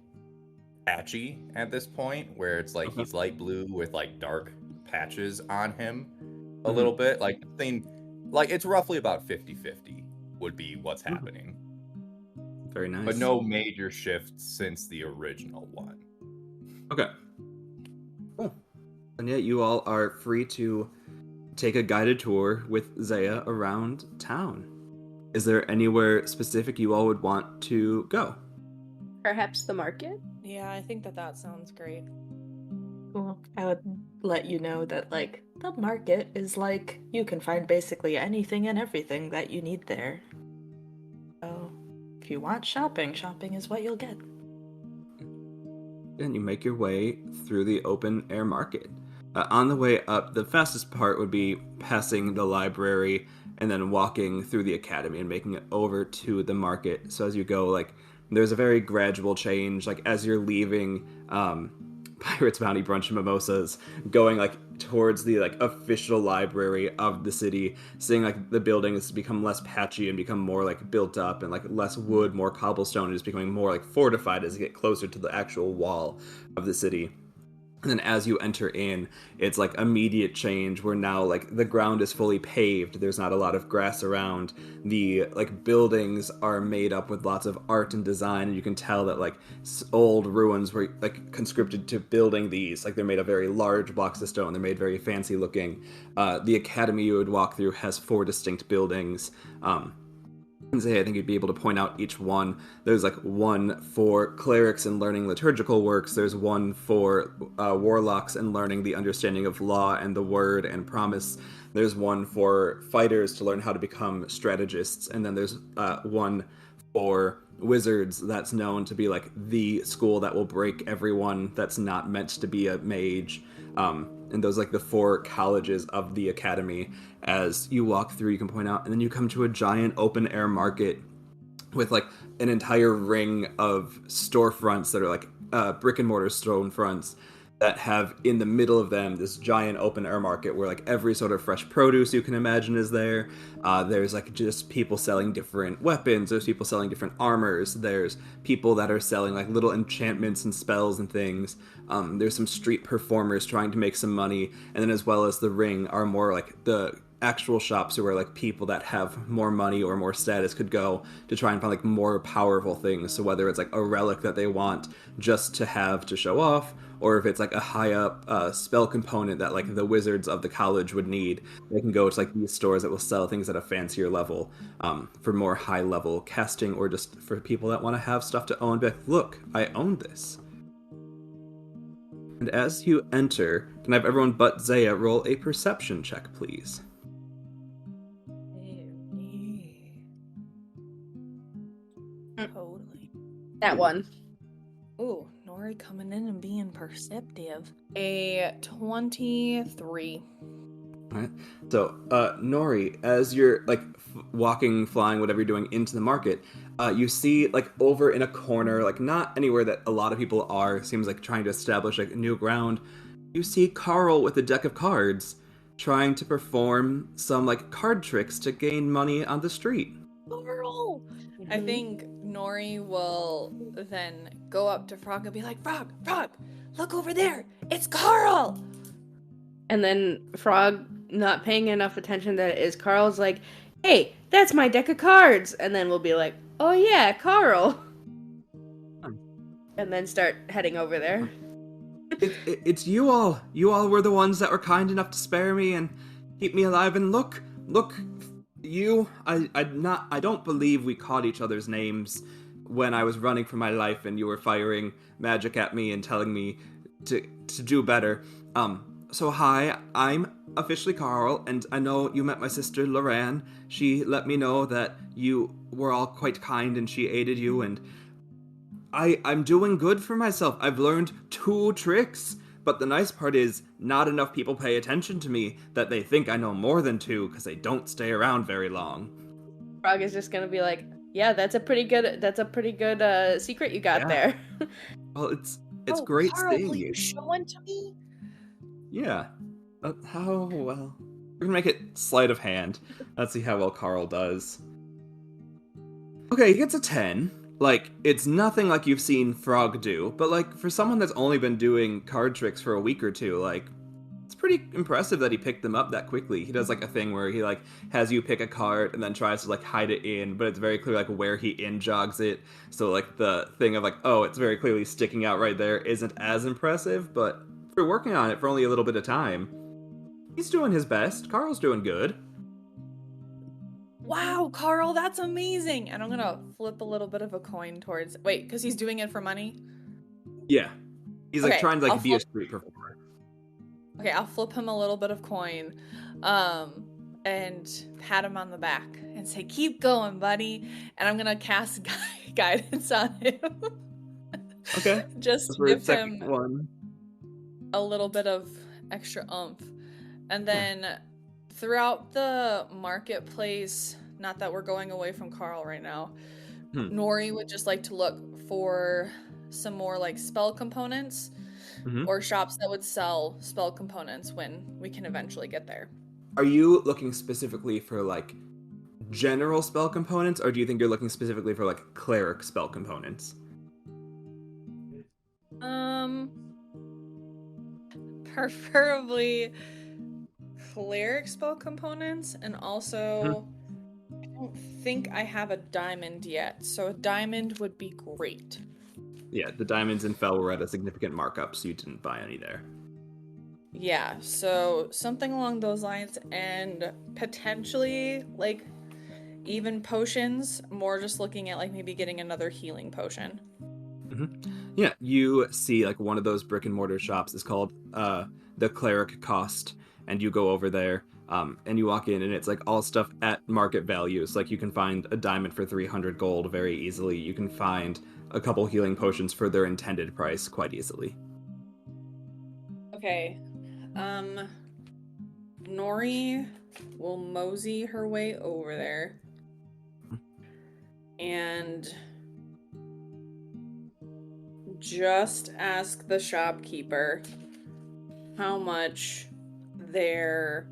patchy at this point, where it's like he's light blue with like dark patches on him a little bit. Like, it's roughly about 50-50 would be what's happening. Very nice. But no major shifts since the original one. Okay. Cool. And yet you all are free to take a guided tour with Zeah around town. Is there anywhere specific you all would want to go? Perhaps the market? Yeah, I think that sounds great. Cool. I would let you know that, like, the market is like, you can find basically anything and everything that you need there. So, if you want shopping, shopping is what you'll get. And you make your way through the open air market. On the way up, the fastest part would be passing the library and then walking through the academy and making it over to the market. So as you go, like, there's a very gradual change. Like, as you're leaving Pirates Bounty Brunch and Mimosas, going like towards the like official library of the city, seeing like the buildings become less patchy and become more like built up, and like less wood, more cobblestone, and just becoming more like fortified as you get closer to the actual wall of the city. And then as you enter in, it's like immediate change where now like the ground is fully paved. There's not a lot of grass around. The like buildings are made up with lots of art and design, and you can tell that like old ruins were like conscripted to building these. Like they're made of very large blocks of stone. They're made very fancy looking. The academy you would walk through has 4 distinct buildings. I think you'd be able to point out each one. There's like one for clerics and learning liturgical works. There's one for warlocks and learning the understanding of law and the word and promise. There's one for fighters to learn how to become strategists. And then there's one for wizards that's known to be like the school that will break everyone that's not meant to be a mage. And those like the 4 colleges of the academy. As you walk through, you can point out, and then you come to a giant open air market with like an entire ring of storefronts that are like brick and mortar stone fronts that have in the middle of them this giant open air market where like every sort of fresh produce you can imagine is there. There's like just people selling different weapons. There's people selling different armors. There's people that are selling like little enchantments and spells and things. There's some street performers trying to make some money, and then as well as the ring are more like the actual shops where like people that have more money or more status could go to try and find like more powerful things. So whether it's like a relic that they want just to have to show off, or if it's like a high up spell component that like the wizards of the college would need, they can go to like these stores that will sell things at a fancier level for more high level casting, or just for people that want to have stuff to own. Be like, look, I own this. And as you enter, can I have everyone but Zeah roll a perception check, please? Totally. That one. Ooh, Nori coming in and being perceptive. A 23. Alright. So, Nori, as you're like walking, flying, whatever you're doing into the market, you see like over in a corner, like not anywhere that a lot of people are, seems like trying to establish like new ground. You see Carl with a deck of cards trying to perform some like card tricks to gain money on the street. Carl! I think Nori will then go up to Frog and be like, Frog, look over there. It's Carl! And then Frog, not paying enough attention that it is Carl's like, hey, that's my deck of cards. And then we'll be like, oh yeah, Carl. And then start heading over there. It's you all. You all were the ones that were kind enough to spare me and keep me alive. And look, I don't believe we caught each other's names when I was running for my life and you were firing magic at me and telling me to do better. So hi, I'm officially Carl, and I know you met my sister Loran. She let me know that you were all quite kind and she aided you, and I'm doing good for myself. I've learned 2 tricks, but the nice part is not enough people pay attention to me that they think I know more than 2 because they don't stay around very long. Frog is just gonna be like, yeah, that's a pretty good secret you got there. Well, it's great Carl, seeing will you. you show one to me? Yeah. How well? We're gonna make it sleight of hand. Let's see how well Carl does. Okay, he gets a 10. Like, it's nothing like you've seen Frog do, but like, for someone that's only been doing card tricks for a week or 2, like, it's pretty impressive that he picked them up that quickly. He does like a thing where he like has you pick a card and then tries to like hide it in, but it's very clear like where he in jogs it. So like the thing of like, oh, it's very clearly sticking out right there isn't as impressive, but for working on it for only a little bit of time, he's doing his best. Carl's doing good. Wow, Carl, that's amazing. And I'm gonna flip a little bit of a coin towards. Wait, because he's doing it for money? Yeah. He's like Okay, trying to like I'll be a flip- street performer. Okay, I'll flip him a little bit of coin, and pat him on the back and say, "Keep going, buddy." And I'm gonna cast guidance on him. Okay. Just For to the give second him one. a little bit of extra oomph. And then throughout the marketplace, not that we're going away from Carl right now, Nori would just like to look for some more like spell components Mhm. or shops that would sell spell components when we can eventually get there. Are you looking specifically for like general spell components, or do you think you're looking specifically for like cleric spell components? Preferably cleric spell components, and also I don't think I have a diamond yet, so a diamond would be great. Yeah, the diamonds in Fel were at a significant markup, so you didn't buy any there. Yeah, so something along those lines, and potentially like even potions, more just looking at like maybe getting another healing potion. Yeah, you see like one of those brick and mortar shops is called the Cleric Cost, and you go over there and you walk in and it's like all stuff at market values. Like you can find a diamond for 300 gold very easily. You can find a couple healing potions for their intended price quite easily. Okay. Nori will mosey her way over there. And just ask the shopkeeper how much their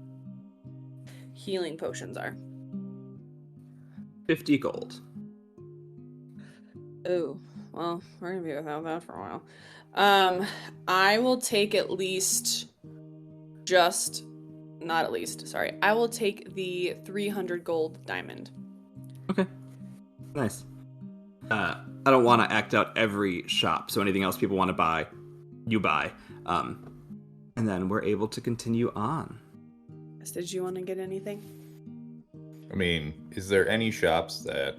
healing potions are. 50 gold. Oh, well, we're gonna be without that for a while. I will take I will take the 300 gold diamond. Okay. Nice. I don't want to act out every shop, so anything else people want to buy, you buy. And then we're able to continue on. Did you want to get anything? I mean, is there any shops that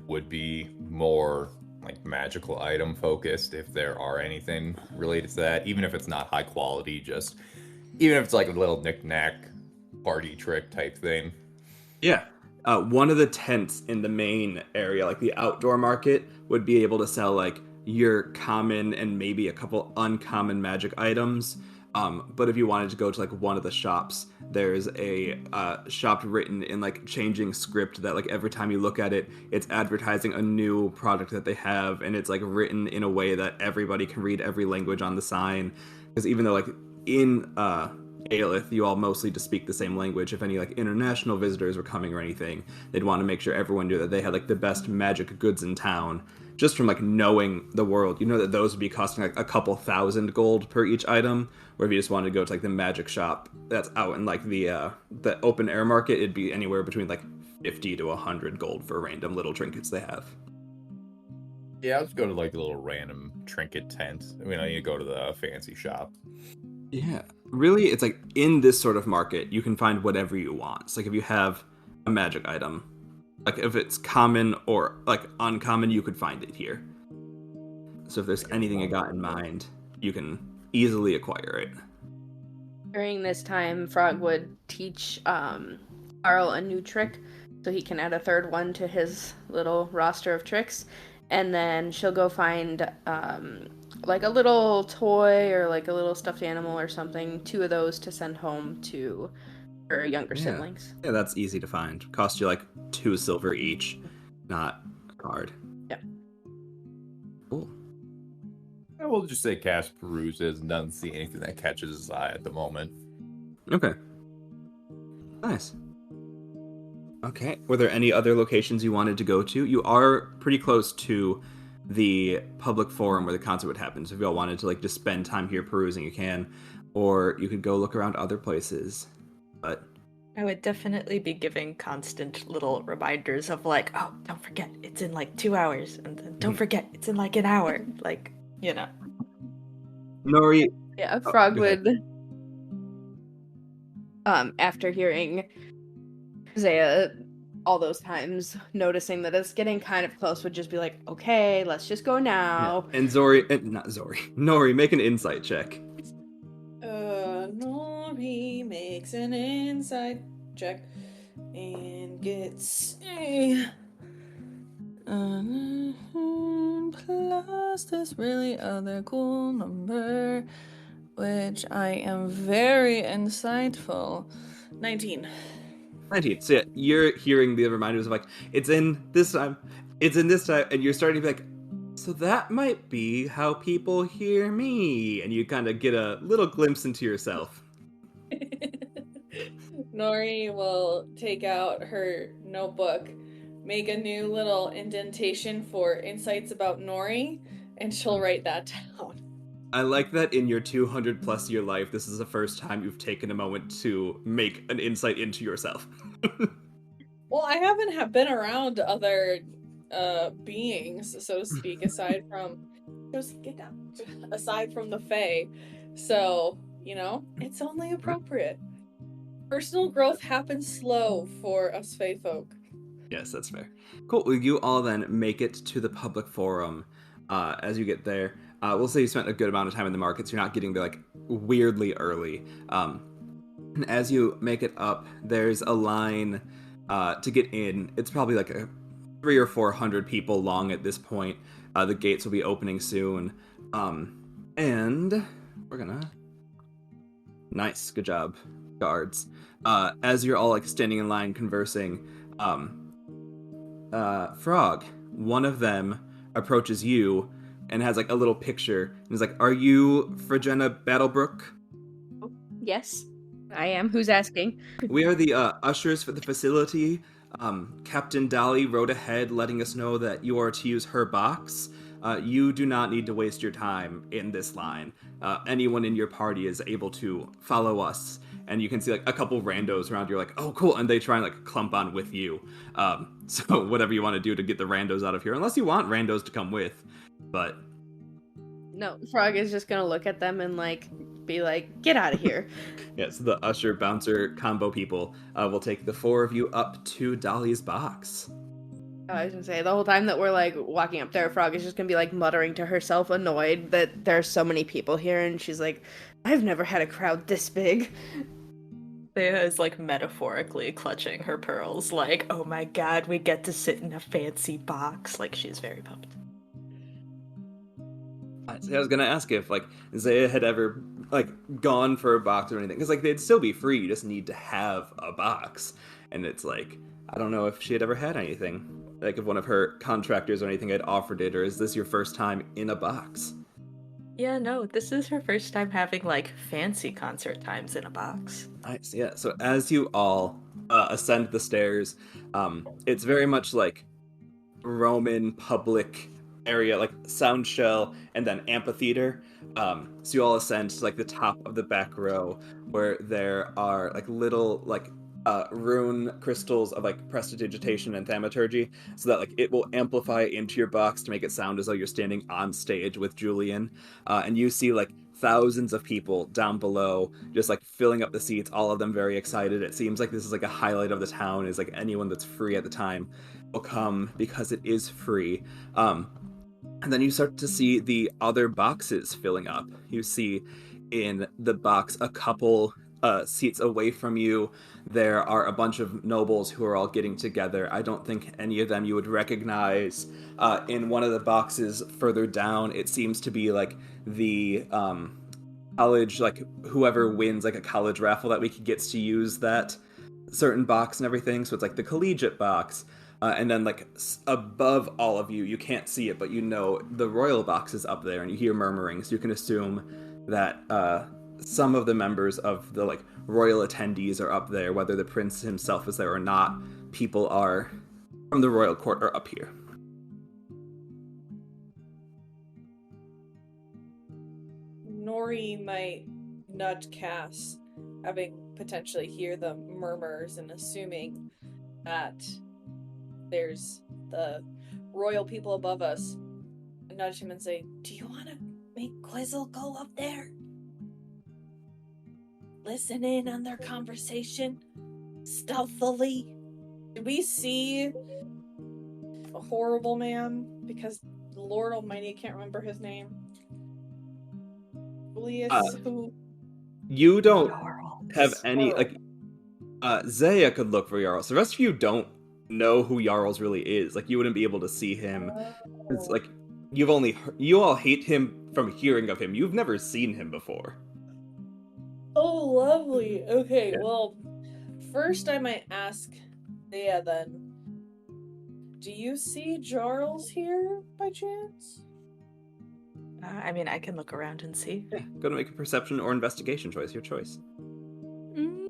would be more like magical item focused, if there are anything related to that, even if it's not high quality, just even if it's like a little knick-knack party trick type thing? Yeah. One of the tents in the main area, like the outdoor market, would be able to sell like your common and maybe a couple uncommon magic items. But if you wanted to go to like one of the shops, there's a shop written in like changing script that like every time you look at it, it's advertising a new product that they have, and it's like written in a way that everybody can read every language on the sign. Because even though like in Aelith, you all mostly just speak the same language. If any like international visitors were coming or anything, they'd want to make sure everyone knew that they had like the best magic goods in town. Just from like knowing the world, you know that those would be costing like a couple thousand gold per each item. Or if you just wanted to go to like the magic shop that's out in like the open air market, it'd be anywhere between like 50 to 100 gold for random little trinkets they have. Yeah, let's go to like a little random trinket tent. I mean, I need to go to the fancy shop. Yeah, really, it's like in this sort of market, you can find whatever you want. It's like if you have a magic item, like if it's common or like uncommon, you could find it here. So if there's anything you got in mind, you can easily acquire it. During this time, Frog would teach Carl a new trick, so he can add a third one to his little roster of tricks. And then she'll go find like a little toy or like a little stuffed animal or something, 2 of those to send home to her younger siblings. Yeah, that's easy to find. Cost you like 2 silver each, not hard. Yep. Cool. I will just say Cass peruses and doesn't see anything that catches his eye at the moment. Okay. Nice. Okay. Were there any other locations you wanted to go to? You are pretty close to the public forum where the concert would happen. So if y'all wanted to like just spend time here perusing, you can. Or you could go look around other places. But I would definitely be giving constant little reminders of like, oh, don't forget, it's in like 2 hours. And then don't forget, it's in like an hour. Like, you know. Nori. Yeah, Frog go ahead. would, after hearing Zeah all those times, noticing that it's getting kind of close, would just be like, okay, let's just go now. Yeah. And Nori, make an insight check. Nori makes an insight check and gets a plus this really other cool number, which I am very insightful. 19. 19. So yeah, you're hearing the reminders of like, it's in this time, and you're starting to be like, So that might be how people hear me. And you kind of get a little glimpse into yourself. Nori will take out her notebook, make a new little indentation for insights about Nori, and she'll write that down. I like that in your 200 plus year life, this is the first time you've taken a moment to make an insight into yourself. Well, I haven't been around other beings, so to speak, aside from the Fae. So, it's only appropriate. Personal growth happens slow for us Fae folk. Yes, that's fair. Cool. Well, you all then make it to the public forum. As you get there, we'll say you spent a good amount of time in the markets. You're not getting there like weirdly early. And as you make it up, there's a line to get in. It's probably like 300 or 400 people long at this point. The gates will be opening soon. And we're gonna... Nice. Good job, guards. As you're all like standing in line conversing, Frog, one of them approaches you and has like a little picture and is like, "Are you Phrygiana Battlebrook?" Yes, I am. Who's asking? We are the ushers for the facility. Captain Dolly rode ahead letting us know that you are to use her box. You do not need to waste your time in this line. Anyone in your party is able to follow us. And you can see like a couple randos around. You're like, "Oh, cool!" And they try and like clump on with you. So whatever you want to do to get the randos out of here, unless you want randos to come with. But No, Frog is just gonna look at them and like be like, "Get out of here." yeah, so the usher bouncer combo people will take the four of you up to Dolly's box. I was gonna say, the whole time that we're like walking up there, Frog is just gonna be like muttering to herself, annoyed that there's so many people here, and she's like, "I've never had a crowd this big." Zeah is like metaphorically clutching her pearls, like, "Oh my god, we get to sit in a fancy box." Like, she's very pumped. I was gonna ask if like Zeah had ever like gone for a box or anything, because like they'd still be free. You just need to have a box, and it's like I don't know if she had ever had anything, like if one of her contractors or anything had offered it, or is this your first time in a box? Yeah, no, this is her first time having like fancy concert times in a box. Nice, yeah. So as you all ascend the stairs, it's very much like Roman public area, like sound shell and then amphitheater. So you all ascend to like the top of the back row, where there are like little like rune crystals of like prestidigitation and thaumaturgy, so that like it will amplify into your box to make it sound as though you're standing on stage with Julien. And you see like thousands of people down below just like filling up the seats, all of them very excited. It seems like this is like a highlight of the town, is like anyone that's free at the time will come because it is free. And then you start to see the other boxes filling up. You see in the box a couple seats away from you, there are a bunch of nobles who are all getting together. I don't think any of them you would recognize. In one of the boxes further down, it seems to be like the college, like whoever wins like a college raffle that week gets to use that certain box and everything. So it's like the collegiate box. And then like above all of you, you can't see it, but you know the royal box is up there, and you hear murmuring, so you can assume that some of the members of the like royal attendees are up there. Whether the prince himself is there or not, people are from the royal court are up here. Nori might nudge Cass, having potentially hear the murmurs and assuming that there's the royal people above us, and nudge him and say, "Do you want to make Quizzle go up there? Listen in on their conversation stealthily." Did we see a horrible man? Because Lord Almighty, I can't remember his name. Julius, who? You don't Jarls. have any like. Zeah could look for Jarls. The rest of you don't know who Jarls really is. Like you wouldn't be able to see him. It's like you all hate him from hearing of him. You've never seen him before. Oh, lovely. Okay, Yeah. well, first I might ask Zeah then. Do you see Jarls here by chance? I mean, I can look around and see. Yeah, go to make a perception or investigation choice. Your choice. Mm.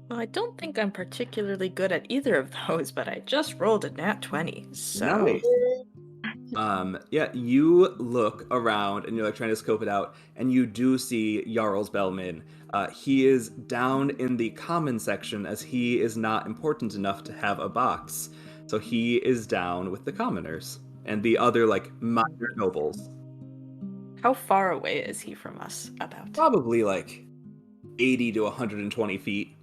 Well, I don't think I'm particularly good at either of those, but I just rolled a nat 20, so... Nice. Yeah, you look around and you're like trying to scope it out, and you do see Jarl's Bellman. He is down in the common section as he is not important enough to have a box. So he is down with the commoners and the other like minor nobles. How far away is he from us, about? Probably like 80 to 120 feet.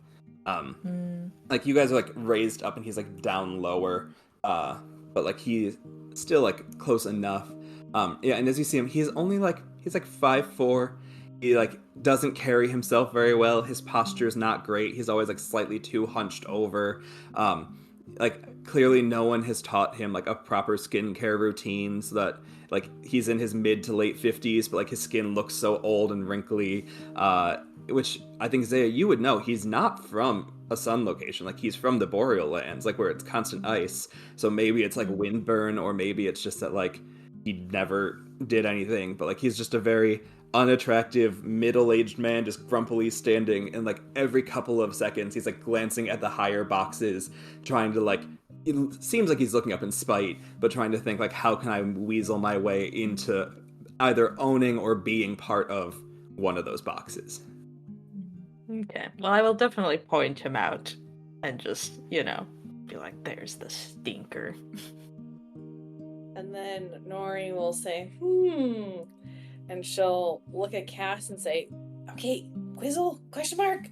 Like you guys are like raised up and he's like down lower. But like he's still like close enough. Yeah, and as you see him, he's like 5'4". He like doesn't carry himself very well. His posture is not great. He's always like slightly too hunched over. Like clearly no one has taught him like a proper skincare routine, so that like he's in his mid to late 50s, but like his skin looks so old and wrinkly. Which I think, Zeah, you would know. He's not from a sun location. Like, he's from the boreal lands, like, where it's constant ice. So maybe it's, like, windburn, or maybe it's just that, like, he never did anything. But, like, he's just a very unattractive, middle-aged man just grumpily standing, and, like, every couple of seconds, he's, like, glancing at the higher boxes, trying to, like, it seems like he's looking up in spite, but trying to think, like, how can I weasel my way into either owning or being part of one of those boxes. Okay. Well, I will definitely point him out and just, be like, there's the stinker. And then Nori will say, and she'll look at Cass and say, okay, Quizzle, question mark?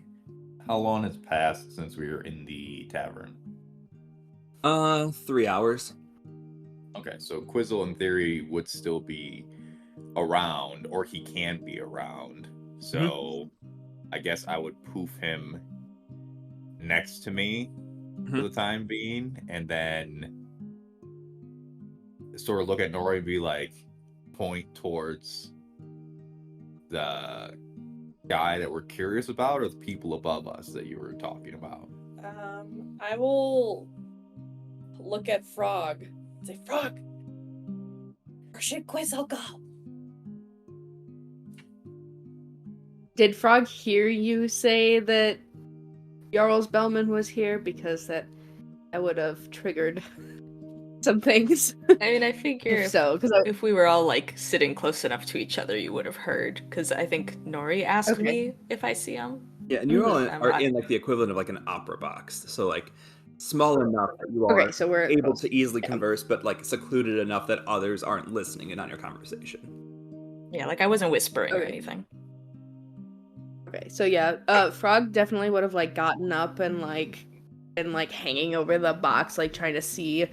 How long has passed since we were in the tavern? 3 hours. Okay, so Quizzle in theory would still be around, or he can be around. So I guess I would poof him next to me for the time being, and then sort of look at Nori and be like, point towards the guy that we're curious about, or the people above us that you were talking about. I will look at Frog and say, Frog, where should Quizzle go? Did Frog hear you say that Jarl's Bellman was here? Because that would have triggered some things. I mean, I figure if we were all like sitting close enough to each other, you would have heard. Because I think Nori asked me if I see him. Yeah, and you all are in like the equivalent of like an opera box, so like small enough that you are so we're able to easily converse, but like secluded enough that others aren't listening in on your conversation. Yeah, like I wasn't whispering or anything. Okay, so yeah, Frog definitely would have like gotten up and like been like hanging over the box, like trying to see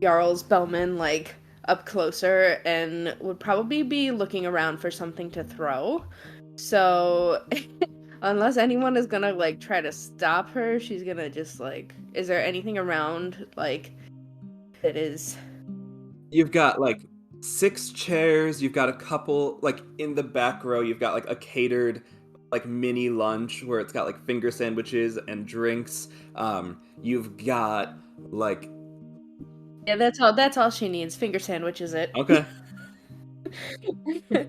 Jarl's Bellman like up closer, and would probably be looking around for something to throw. So unless anyone is gonna like try to stop her, she's gonna just like, is there anything around like that is? You've got like 6 chairs, you've got a couple like in the back row, you've got like a catered like mini lunch where it's got like finger sandwiches and drinks. You've got like, yeah, that's all she needs. Finger sandwiches it. Okay.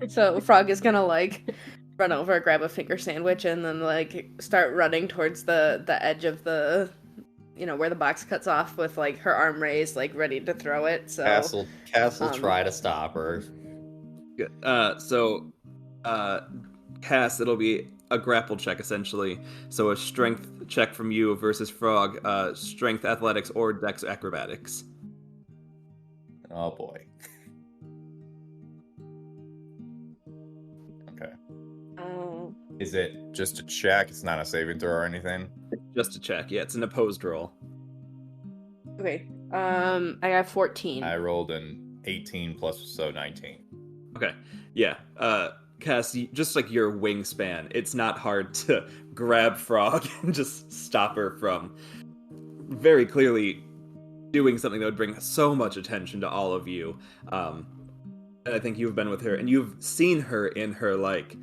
So Frog is gonna like run over, grab a finger sandwich, and then like start running towards the edge of the, where the box cuts off, with like her arm raised, like ready to throw it. So Cass will try to stop her. Good. Cass, it'll be a grapple check essentially. So a strength check from you versus Frog, strength athletics or dex acrobatics. Oh boy. Okay. Is it just a check? It's not a saving throw or anything? Just a check. Yeah, it's an opposed roll. Okay. I got 14. I rolled an 18 plus, so 19. Okay. Yeah. Cass, just like your wingspan, it's not hard to grab Frog and just stop her from very clearly doing something that would bring so much attention to all of you. And I think you've been with her, and you've seen her in her, like,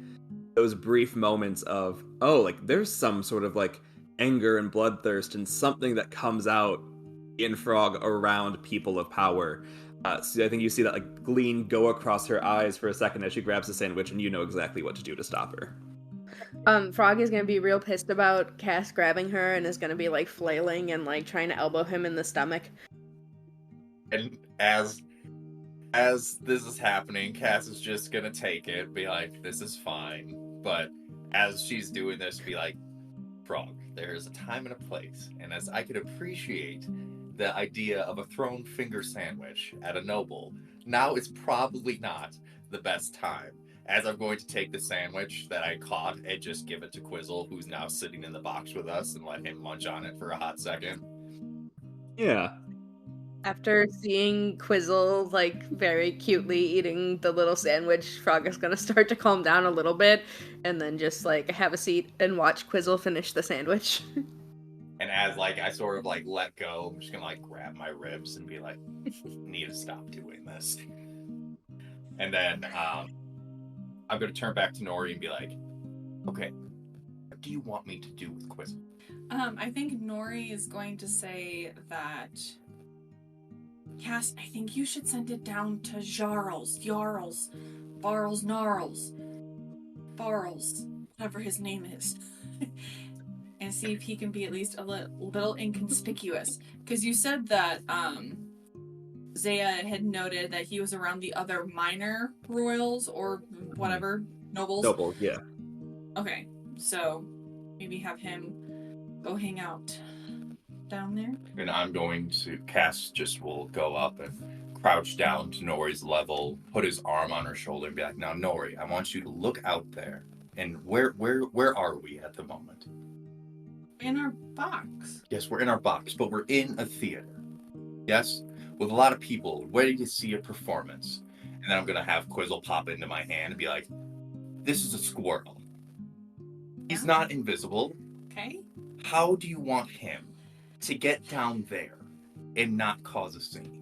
those brief moments of, oh, like, there's some sort of, like, anger and bloodthirst and something that comes out in Frog around people of power. So I think you see that like gleam go across her eyes for a second as she grabs the sandwich, and you know exactly what to do to stop her. Frog is gonna be real pissed about Cass grabbing her and is gonna be like flailing and like trying to elbow him in the stomach. And as this is happening, Cass is just gonna take it, be like, this is fine. But as she's doing this, be like, Frog, there is a time and a place. And as I could appreciate the idea of a thrown finger sandwich at a noble, now is probably not the best time. As I'm going to take the sandwich that I caught and just give it to Quizzle, who's now sitting in the box with us, and let him munch on it for a hot second. Yeah. After seeing Quizzle, like, very cutely eating the little sandwich, Frog is gonna start to calm down a little bit, and then just, like, have a seat and watch Quizzle finish the sandwich. And as, like, I sort of, like, let go, I'm just gonna, like, grab my ribs and be like, need to stop doing this. And then, I'm gonna turn back to Nori and be like, okay, what do you want me to do with Quizzle? I think Nori is going to say that, Cass, I think you should send it down to Jarls, Barls, whatever his name is, and see if he can be at least a little inconspicuous. Because you said that Zeah had noted that he was around the other minor royals or whatever, nobles. Noble, yeah. Okay, so maybe have him go hang out down there. And I'm going to, Cass just will go up and crouch down to Nori's level, put his arm on her shoulder and be like, now Nori, I want you to look out there. And where are we at the moment? In our box. Yes, we're in our box, but we're in a theater. Yes? With a lot of people ready to see a performance. And then I'm going to have Quizzle pop into my hand and be like, this is a squirrel. He's not invisible. Okay. How do you want him to get down there and not cause a scene?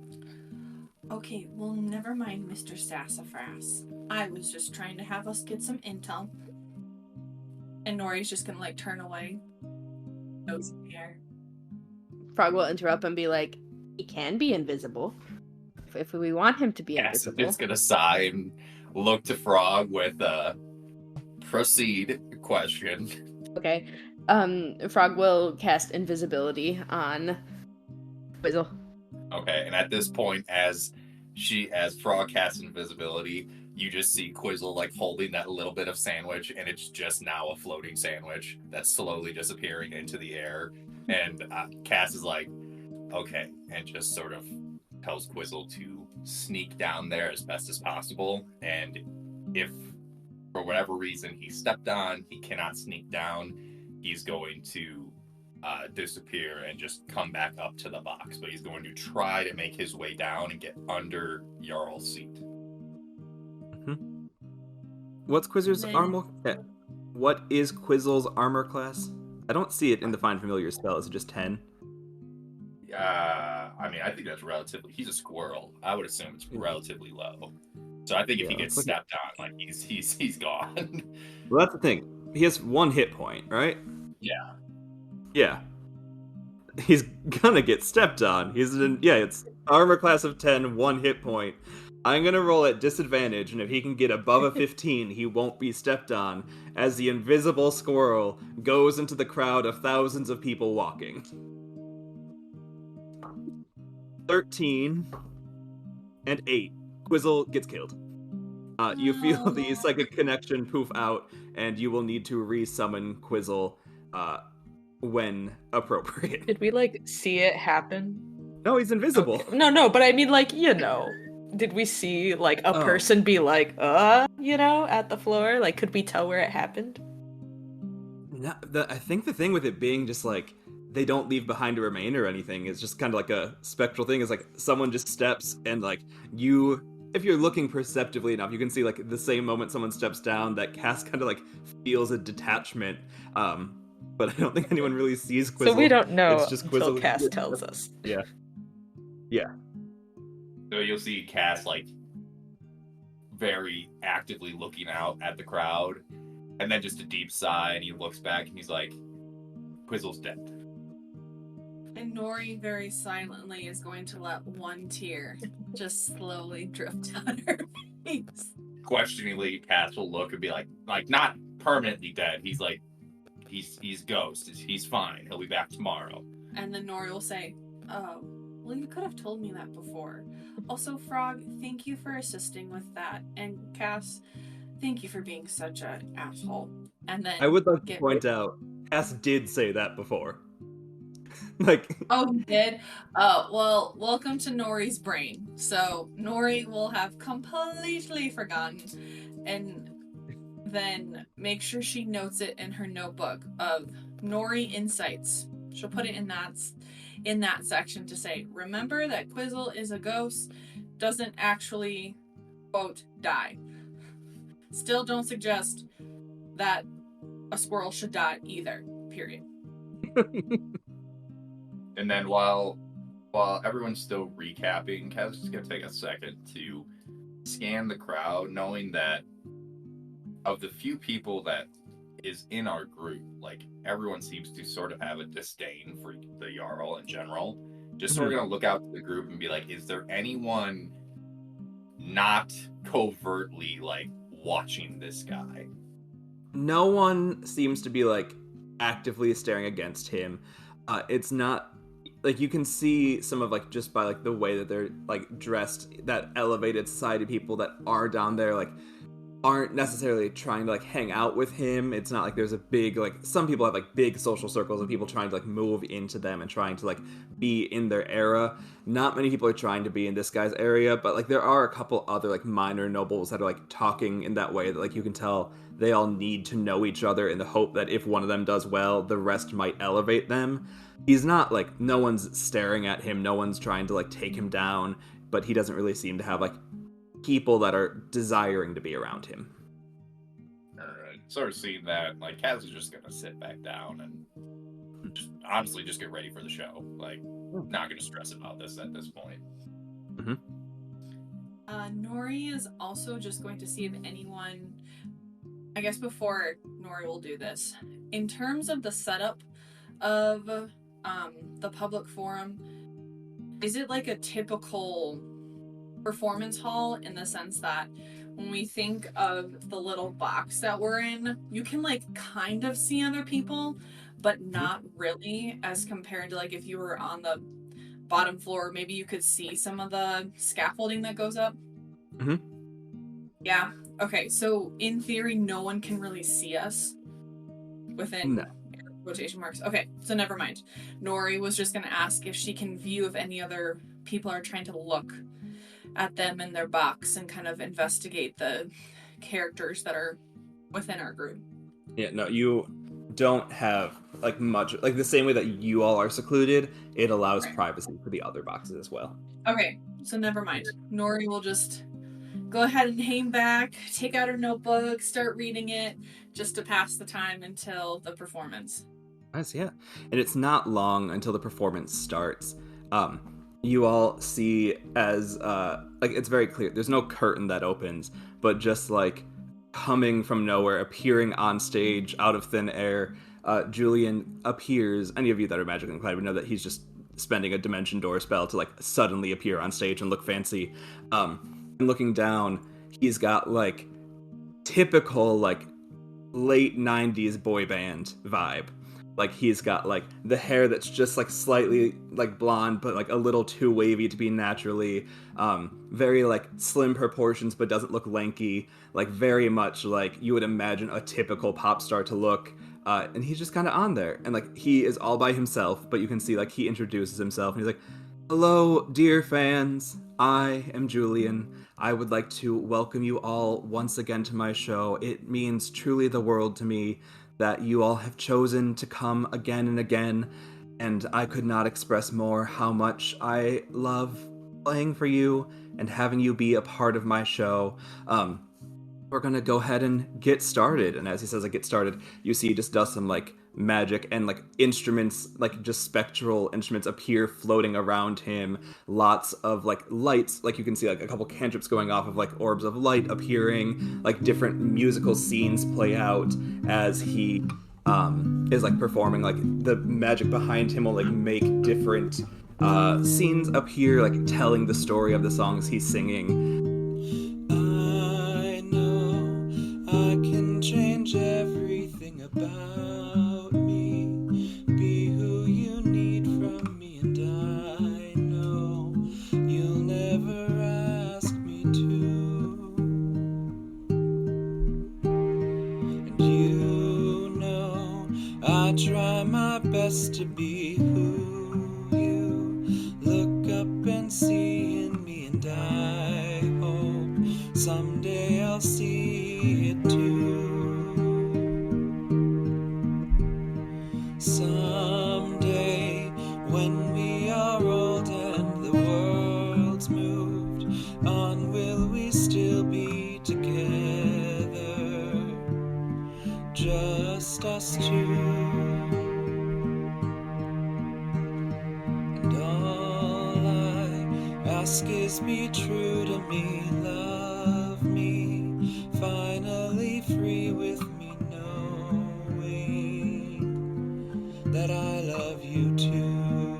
Okay, well, never mind, Mr. Sassafras. I was just trying to have us get some intel. And Nori's just gonna, like, turn away. Nose in the air. Frog will interrupt and be like, he can be invisible. If we want him to be Yes, I'm invisible. just gonna sigh and look to Frog with a proceed question. Okay. Frog will cast invisibility on Quizzle. Okay, and at this point, as Frog casts invisibility, you just see Quizzle like holding that little bit of sandwich, and it's just now a floating sandwich that's slowly disappearing into the air. And Cass is like, okay, and just sort of tells Quizzle to sneak down there as best as possible. And if for whatever reason he stepped on, he cannot sneak down, he's going to disappear and just come back up to the box. But he's going to try to make his way down and get under Jarl's seat. Mm-hmm. What's Quizzle's armor? What is Quizzle's armor class? I don't see it in the Find Familiar spell. Is it just 10? I mean, I think that's relatively. He's a squirrel. I would assume it's relatively low. So I think if he gets stepped on, like he's gone. Well, that's the thing. He has 1 hit point, right? Yeah. Yeah. He's gonna get stepped on. It's armor class of 10, 1 hit point. I'm gonna roll at disadvantage, and if he can get above a 15, he won't be stepped on, as the invisible squirrel goes into the crowd of thousands of people walking. 13 and 8. Quizzle gets killed. You feel the psychic connection poof out, and you will need to re-summon Quizzle when appropriate. Did we, like, see it happen? No, he's invisible. Okay. No, but I mean, like, did we see, like, a person be like, at the floor? Like, could we tell where it happened? No, I think the thing with it being just, like, they don't leave behind a remain or anything, it's just kind of like a spectral thing. It's like, someone just steps, and, like, if you're looking perceptively enough, you can see, like, the same moment someone steps down, that Cass kind of, like, feels a detachment, but I don't think anyone really sees Quizzle. So we don't know it's just Quizzle. until Cass tells us. Yeah. Yeah. So you'll see Cass, like, very actively looking out at the crowd, and then just a deep sigh, and he looks back, and he's like, Quizzle's dead. And Nori very silently is going to let one tear just slowly drift down her face. Questioningly, Cass will look and be like not permanently dead. He's like, he's ghost. He's fine. He'll be back tomorrow. And then Nori will say, "Oh, well, you could have told me that before. Also, Frog, thank you for assisting with that. And Cass, thank you for being such an asshole." And then I would like to point out, Cass did say that before. Like, oh, you did? Oh, well, welcome to Nori's brain. So Nori will have completely forgotten, and then make sure she notes it in her notebook of Nori Insights. She'll put it in that section to say, remember that Quizzle is a ghost, doesn't actually, quote, die. Still don't suggest that a squirrel should die either, period. And then while everyone's still recapping, Kaz is going to take a second to scan the crowd, knowing that of the few people that is in our group, like, everyone seems to sort of have a disdain for the Jarl in general. Just sort of going to look out to the group and be like, is there anyone not covertly, like, watching this guy? no one seems to be, like, actively staring against him. It's not... Like, you can see some of, like, just by, like, the way that they're, like, dressed, that elevated society people that are down there, like, aren't necessarily trying to, like, hang out with him. It's not like there's a big, like, some people have, like, big social circles of people trying to, like, move into them and trying to, like, be in their era. Not many people are trying to be in this guy's area, but, like, there are a couple other, like, minor nobles that are, like, talking in that way that, like, you can tell they all need to know each other in the hope that if one of them does well, the rest might elevate them. He's not, like, no one's staring at him, no one's trying to, like, take him down, but he doesn't really seem to have, like, people that are desiring to be around him. Alright, sort of seeing that, like, Kaz is just gonna sit back down and just, honestly, just get ready for the show. Like, not gonna stress about this at this point. Nori is also just going to see if anyone, I guess before Nori will do this, in terms of the setup of the public forum, is it like a typical performance hall in the sense that when we think of the little box that we're in, you can, like, kind of see other people, but not really, as compared to, like, if you were on the bottom floor, maybe you could see some of the scaffolding that goes up? Yeah. Okay, so in theory, no one can really see us within quotation marks. Okay, so never mind. Nori was just going to ask if she can view if any other people are trying to look at them in their box and kind of investigate the characters that are within our group. Yeah, no, you don't have, like, much... Like, the same way that you all are secluded, it allows privacy for the other boxes as well. Okay, so never mind. Nori will just go ahead and hang back, take out her notebook, start reading it, just to pass the time until the performance. Nice, yeah. And it's not long until the performance starts. You all see as, like, it's very clear. There's no curtain that opens, but just, like, coming from nowhere, appearing on stage out of thin air, Julien appears. Any of you that are magically inclined would know that he's just spending a dimension door spell to, like, suddenly appear on stage and look fancy. And looking down, he's got, like, typical, like, late 90s boy band vibe. Like, he's got, like, the hair that's just, like, slightly, like, blonde, but, like, a little too wavy to be naturally, very, like, slim proportions, but doesn't look lanky, like, very much like you would imagine a typical pop star to look, and he's just kind of on there, and, like, he is all by himself, but you can see, like, he introduces himself, and he's like, "Hello, dear fans, I am Julien. I would like to welcome you all once again to my show. It means truly the world to me that you all have chosen to come again and again, and I could not express more how much I love playing for you and having you be a part of my show. We're gonna go ahead and get started." And as he says, like, get started, you see he just does some, like, magic, and, like, instruments, like, just spectral instruments appear floating around him. Lots of, like, lights, like, you can see, like, a couple cantrips going off of, like, orbs of light appearing, like, different musical scenes play out as he is like performing. Like the magic behind him will like make different scenes appear, like telling the story of the songs he's singing. I know I can change everything about me, be who you need from me, and I know you'll never ask me to. And you know I try my best to be who you look up and see in me, and I hope someday I'll see it too. Someday when we are old and the world's moved on, will we still be together, just us two? And all I ask is be true to me, love me, finally free with me, knowing that I love you too.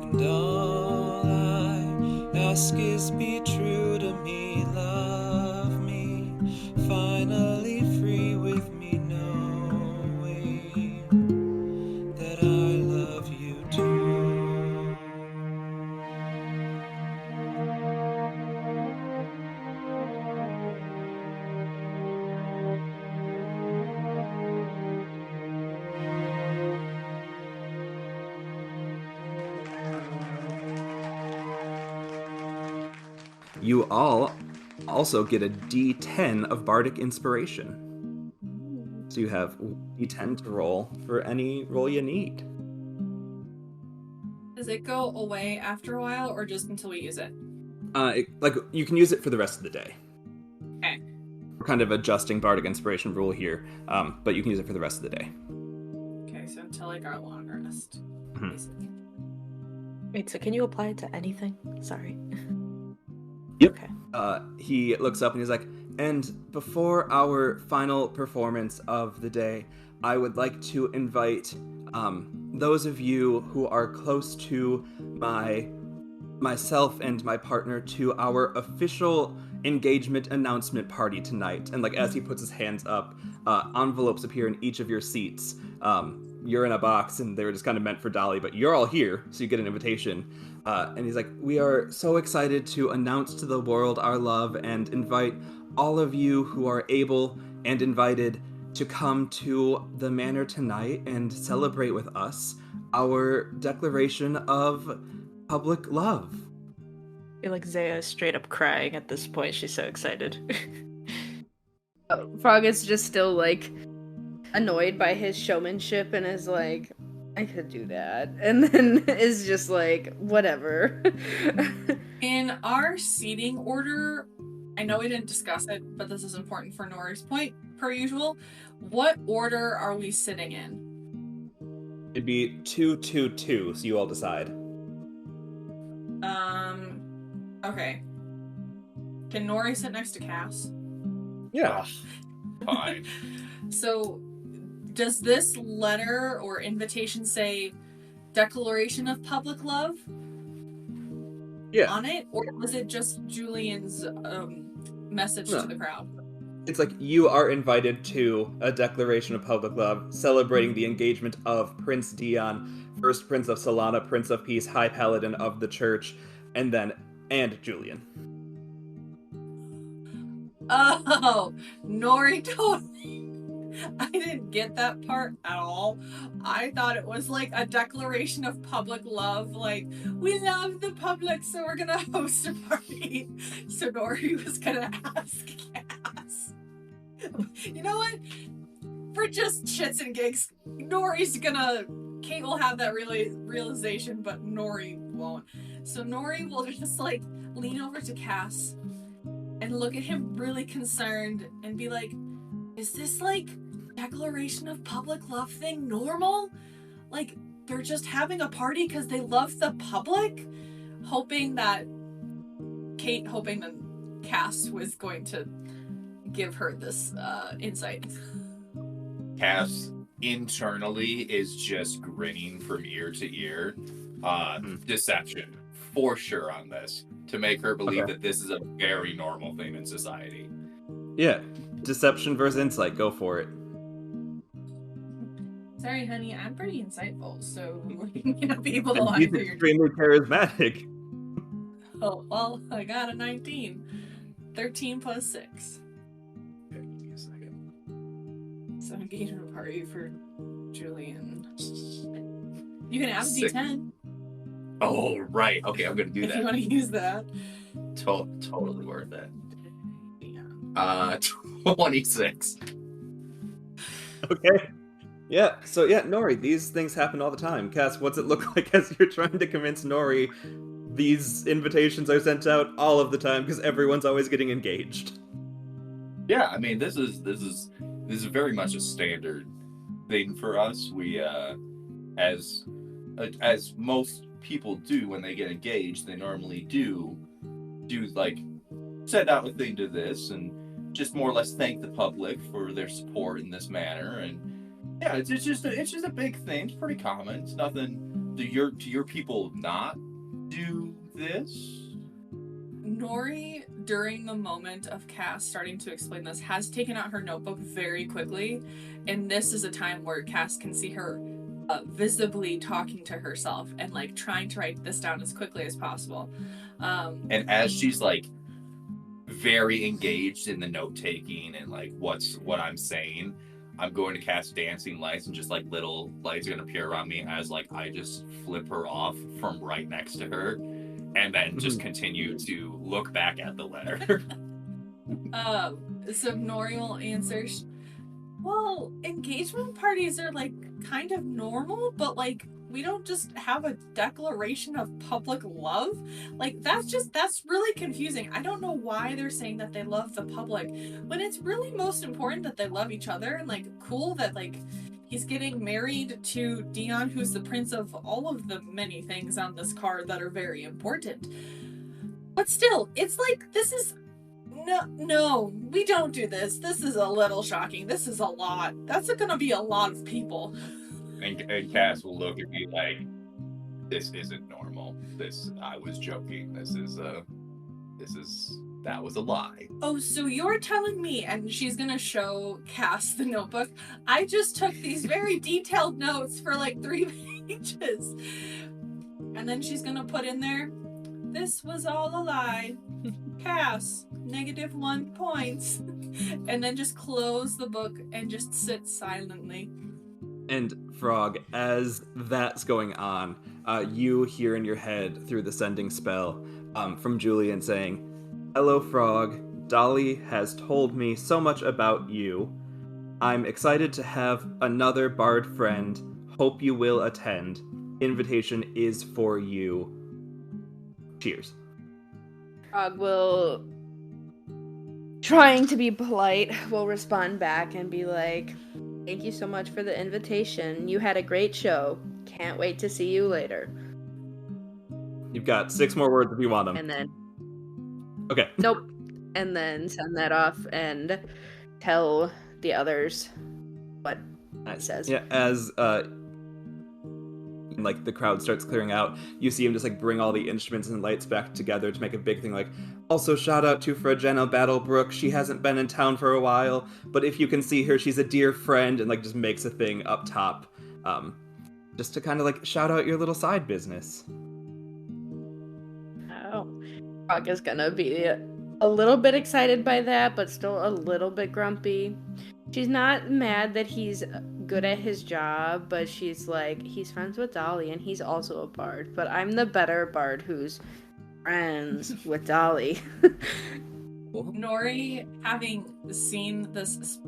And all I ask is be true to me, love me, finally free with me, knowing that I love you too. You all also get a D10 of Bardic Inspiration. So you have D10 to roll for any roll you need. Does it go away after a while, or just until we use it? Like you can use it for the rest of the day. Okay. We're kind of adjusting Bardic Inspiration rule here, but you can use it for the rest of the day. Okay, so until like our long rest. Mhm. Basically. Wait, so can you apply it to anything? Sorry. Yep. Okay. He looks up and he's like, and before our final performance of the day, I would like to invite those of you who are close to myself and my partner to our official engagement announcement party tonight. And like as he puts his hands up, envelopes appear in each of your seats. You're in a box and they were just kind of meant for Dolly, but you're all here, so you get an invitation. And he's like, we are so excited to announce to the world our love and invite all of you who are able and invited to come to the manor tonight and celebrate with us our declaration of public love. I feel like Zeah is straight up crying at this point. She's so excited. Frog is just still like annoyed by his showmanship and is like, I could do that, and then is just like, whatever. In our seating order, I know we didn't discuss it, but this is important for Nori's point, per usual. What order are we sitting in? It'd be 2-2-2, so you all decide. Okay. Can Nori sit next to Cass? Yeah. Fine. So, does this letter or invitation say Declaration of Public Love on it? Or was it just Julian's message to the crowd? It's like you are invited to a declaration of public love celebrating the engagement of Prince Dion, First Prince of Salana, Prince of Peace, High Paladin of the Church, and Julian. Oh, Nori told me. I didn't get that part at all. I thought it was like a declaration of public love, like, we love the public, so we're gonna host a party. So Nori was gonna ask Cass. You know what? For just shits and gigs, Kate will have that realization, but Nori won't. So Nori will just like lean over to Cass and look at him really concerned and be like, is this like declaration of public love thing normal? Like they're just having a party because they love the public? Hoping that Cass was going to give her this insight. Cass internally is just grinning from ear to ear. Deception, for sure, on this, to make her believe that this is a very normal thing in society. Yeah, deception versus insight. Go for it. Sorry, honey, I'm pretty insightful, so you may not be able to lie He's through your... extremely charismatic. Oh, well, I got a 19. 13 plus 6. Okay, give me a second. So engagement party for Julien. You can add a Sick. D10 Oh, right. Okay, I'm gonna do if you that. want to use that. Totally worth it. Yeah. 26. Okay. Yeah, so yeah, Nori, these things happen all the time. Cass, what's it look like as you're trying to convince Nori these invitations are sent out all of the time because everyone's always getting engaged? Yeah, I mean, this is very much a standard thing for us. We, as most people do when they get engaged, they normally do like send out a thing to this and just more or less thank the public for their support in this manner. And yeah, it's just a big thing. It's pretty common. It's nothing. Do your people not do this? Nori, during the moment of Cass starting to explain this, has taken out her notebook very quickly, and this is a time where Cass can see her visibly talking to herself and like trying to write this down as quickly as possible. And as she's like very engaged in the note taking and like what I'm saying, I'm going to cast dancing lights, and just like little lights are gonna appear around me as like I just flip her off from right next to her, and then just continue to look back at the letter. So Nori will answer, well, engagement parties are like kind of normal, but like we don't just have a declaration of public love. Like that's really confusing. I don't know why they're saying that they love the public when it's really most important that they love each other, and like cool that like he's getting married to Dion, who's the prince of all of the many things on this card that are very important. But still, it's like this is no, we don't do this. This is a little shocking. This is a lot. That's gonna be a lot of people. And Cass will look at me like, this isn't normal. I was joking. That was a lie. Oh, so you're telling me, and she's gonna show Cass the notebook. I just took these very detailed notes for like 3 pages. And then she's gonna put in there, this was all a lie. Cass, -1 points. And then just close the book and just sit silently. And Frog, as that's going on, you hear in your head through the sending spell from Julien saying, "Hello, Frog. Dolly has told me so much about you. I'm excited to have another bard friend. Hope you will attend. Invitation is for you. Cheers." Frog will, trying to be polite, will respond back and be like, "Thank you so much for the invitation. You had a great show. Can't wait to see you later." You've got 6 more words if you want them. And then, Okay. nope. And then send that off and tell the others what it says. Yeah, as like the crowd starts clearing out, you see him just like bring all the instruments and lights back together to make a big thing like, also shout out to Phrygiana Battlebrook. She hasn't been in town for a while, but if you can see her, she's a dear friend, and like just makes a thing up top, just to kind of like shout out your little side business. Oh, Frog is gonna be a little bit excited by that, but still a little bit grumpy. She's not mad that he's good at his job, but she's like, he's friends with Dolly and he's also a bard, but I'm the better bard who's friends with Dolly. Nori, having seen this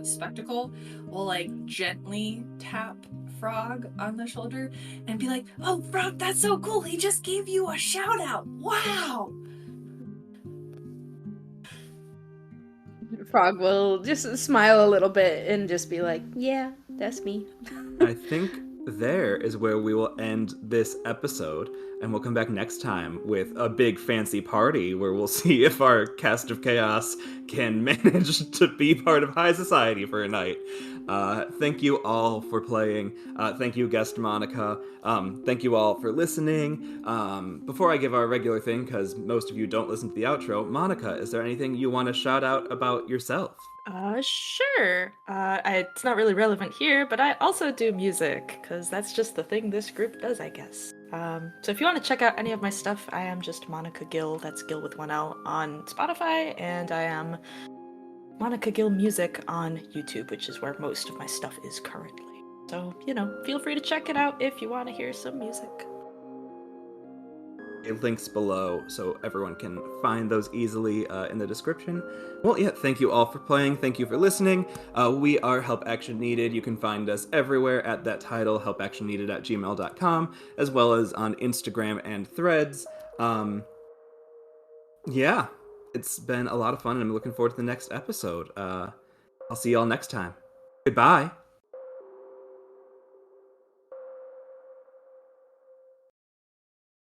spectacle, will like gently tap Frog on the shoulder and be like, "Oh, Frog, that's so cool. He just gave you a shout out. Wow." Frog will just smile a little bit and just be like, "Yeah, that's me." I think there is where we will end this episode, and we'll come back next time with a big fancy party where we'll see if our cast of chaos can manage to be part of high society for a night. Thank you all for playing. Thank you, guest Monica. Thank you all for listening. Before I give our regular thing, because most of you don't listen to the outro, Monica, is there anything you want to shout out about yourself? Sure. It's not really relevant here, but I also do music, because that's just the thing this group does, I guess. So if you want to check out any of my stuff, I am just Monica Gil, that's Gil with one L, on Spotify, and I am Monica Gil Music on YouTube, which is where most of my stuff is currently. So, feel free to check it out if you want to hear some music. Links below so everyone can find those easily in the description. Well, yeah, thank you all for playing. Thank you for listening. We are Help Action Needed. You can find us everywhere at that title, helpactionneeded@gmail.com, as well as on Instagram and Threads. Yeah, it's been a lot of fun, and I'm looking forward to the next episode. I'll see y'all next time. Goodbye.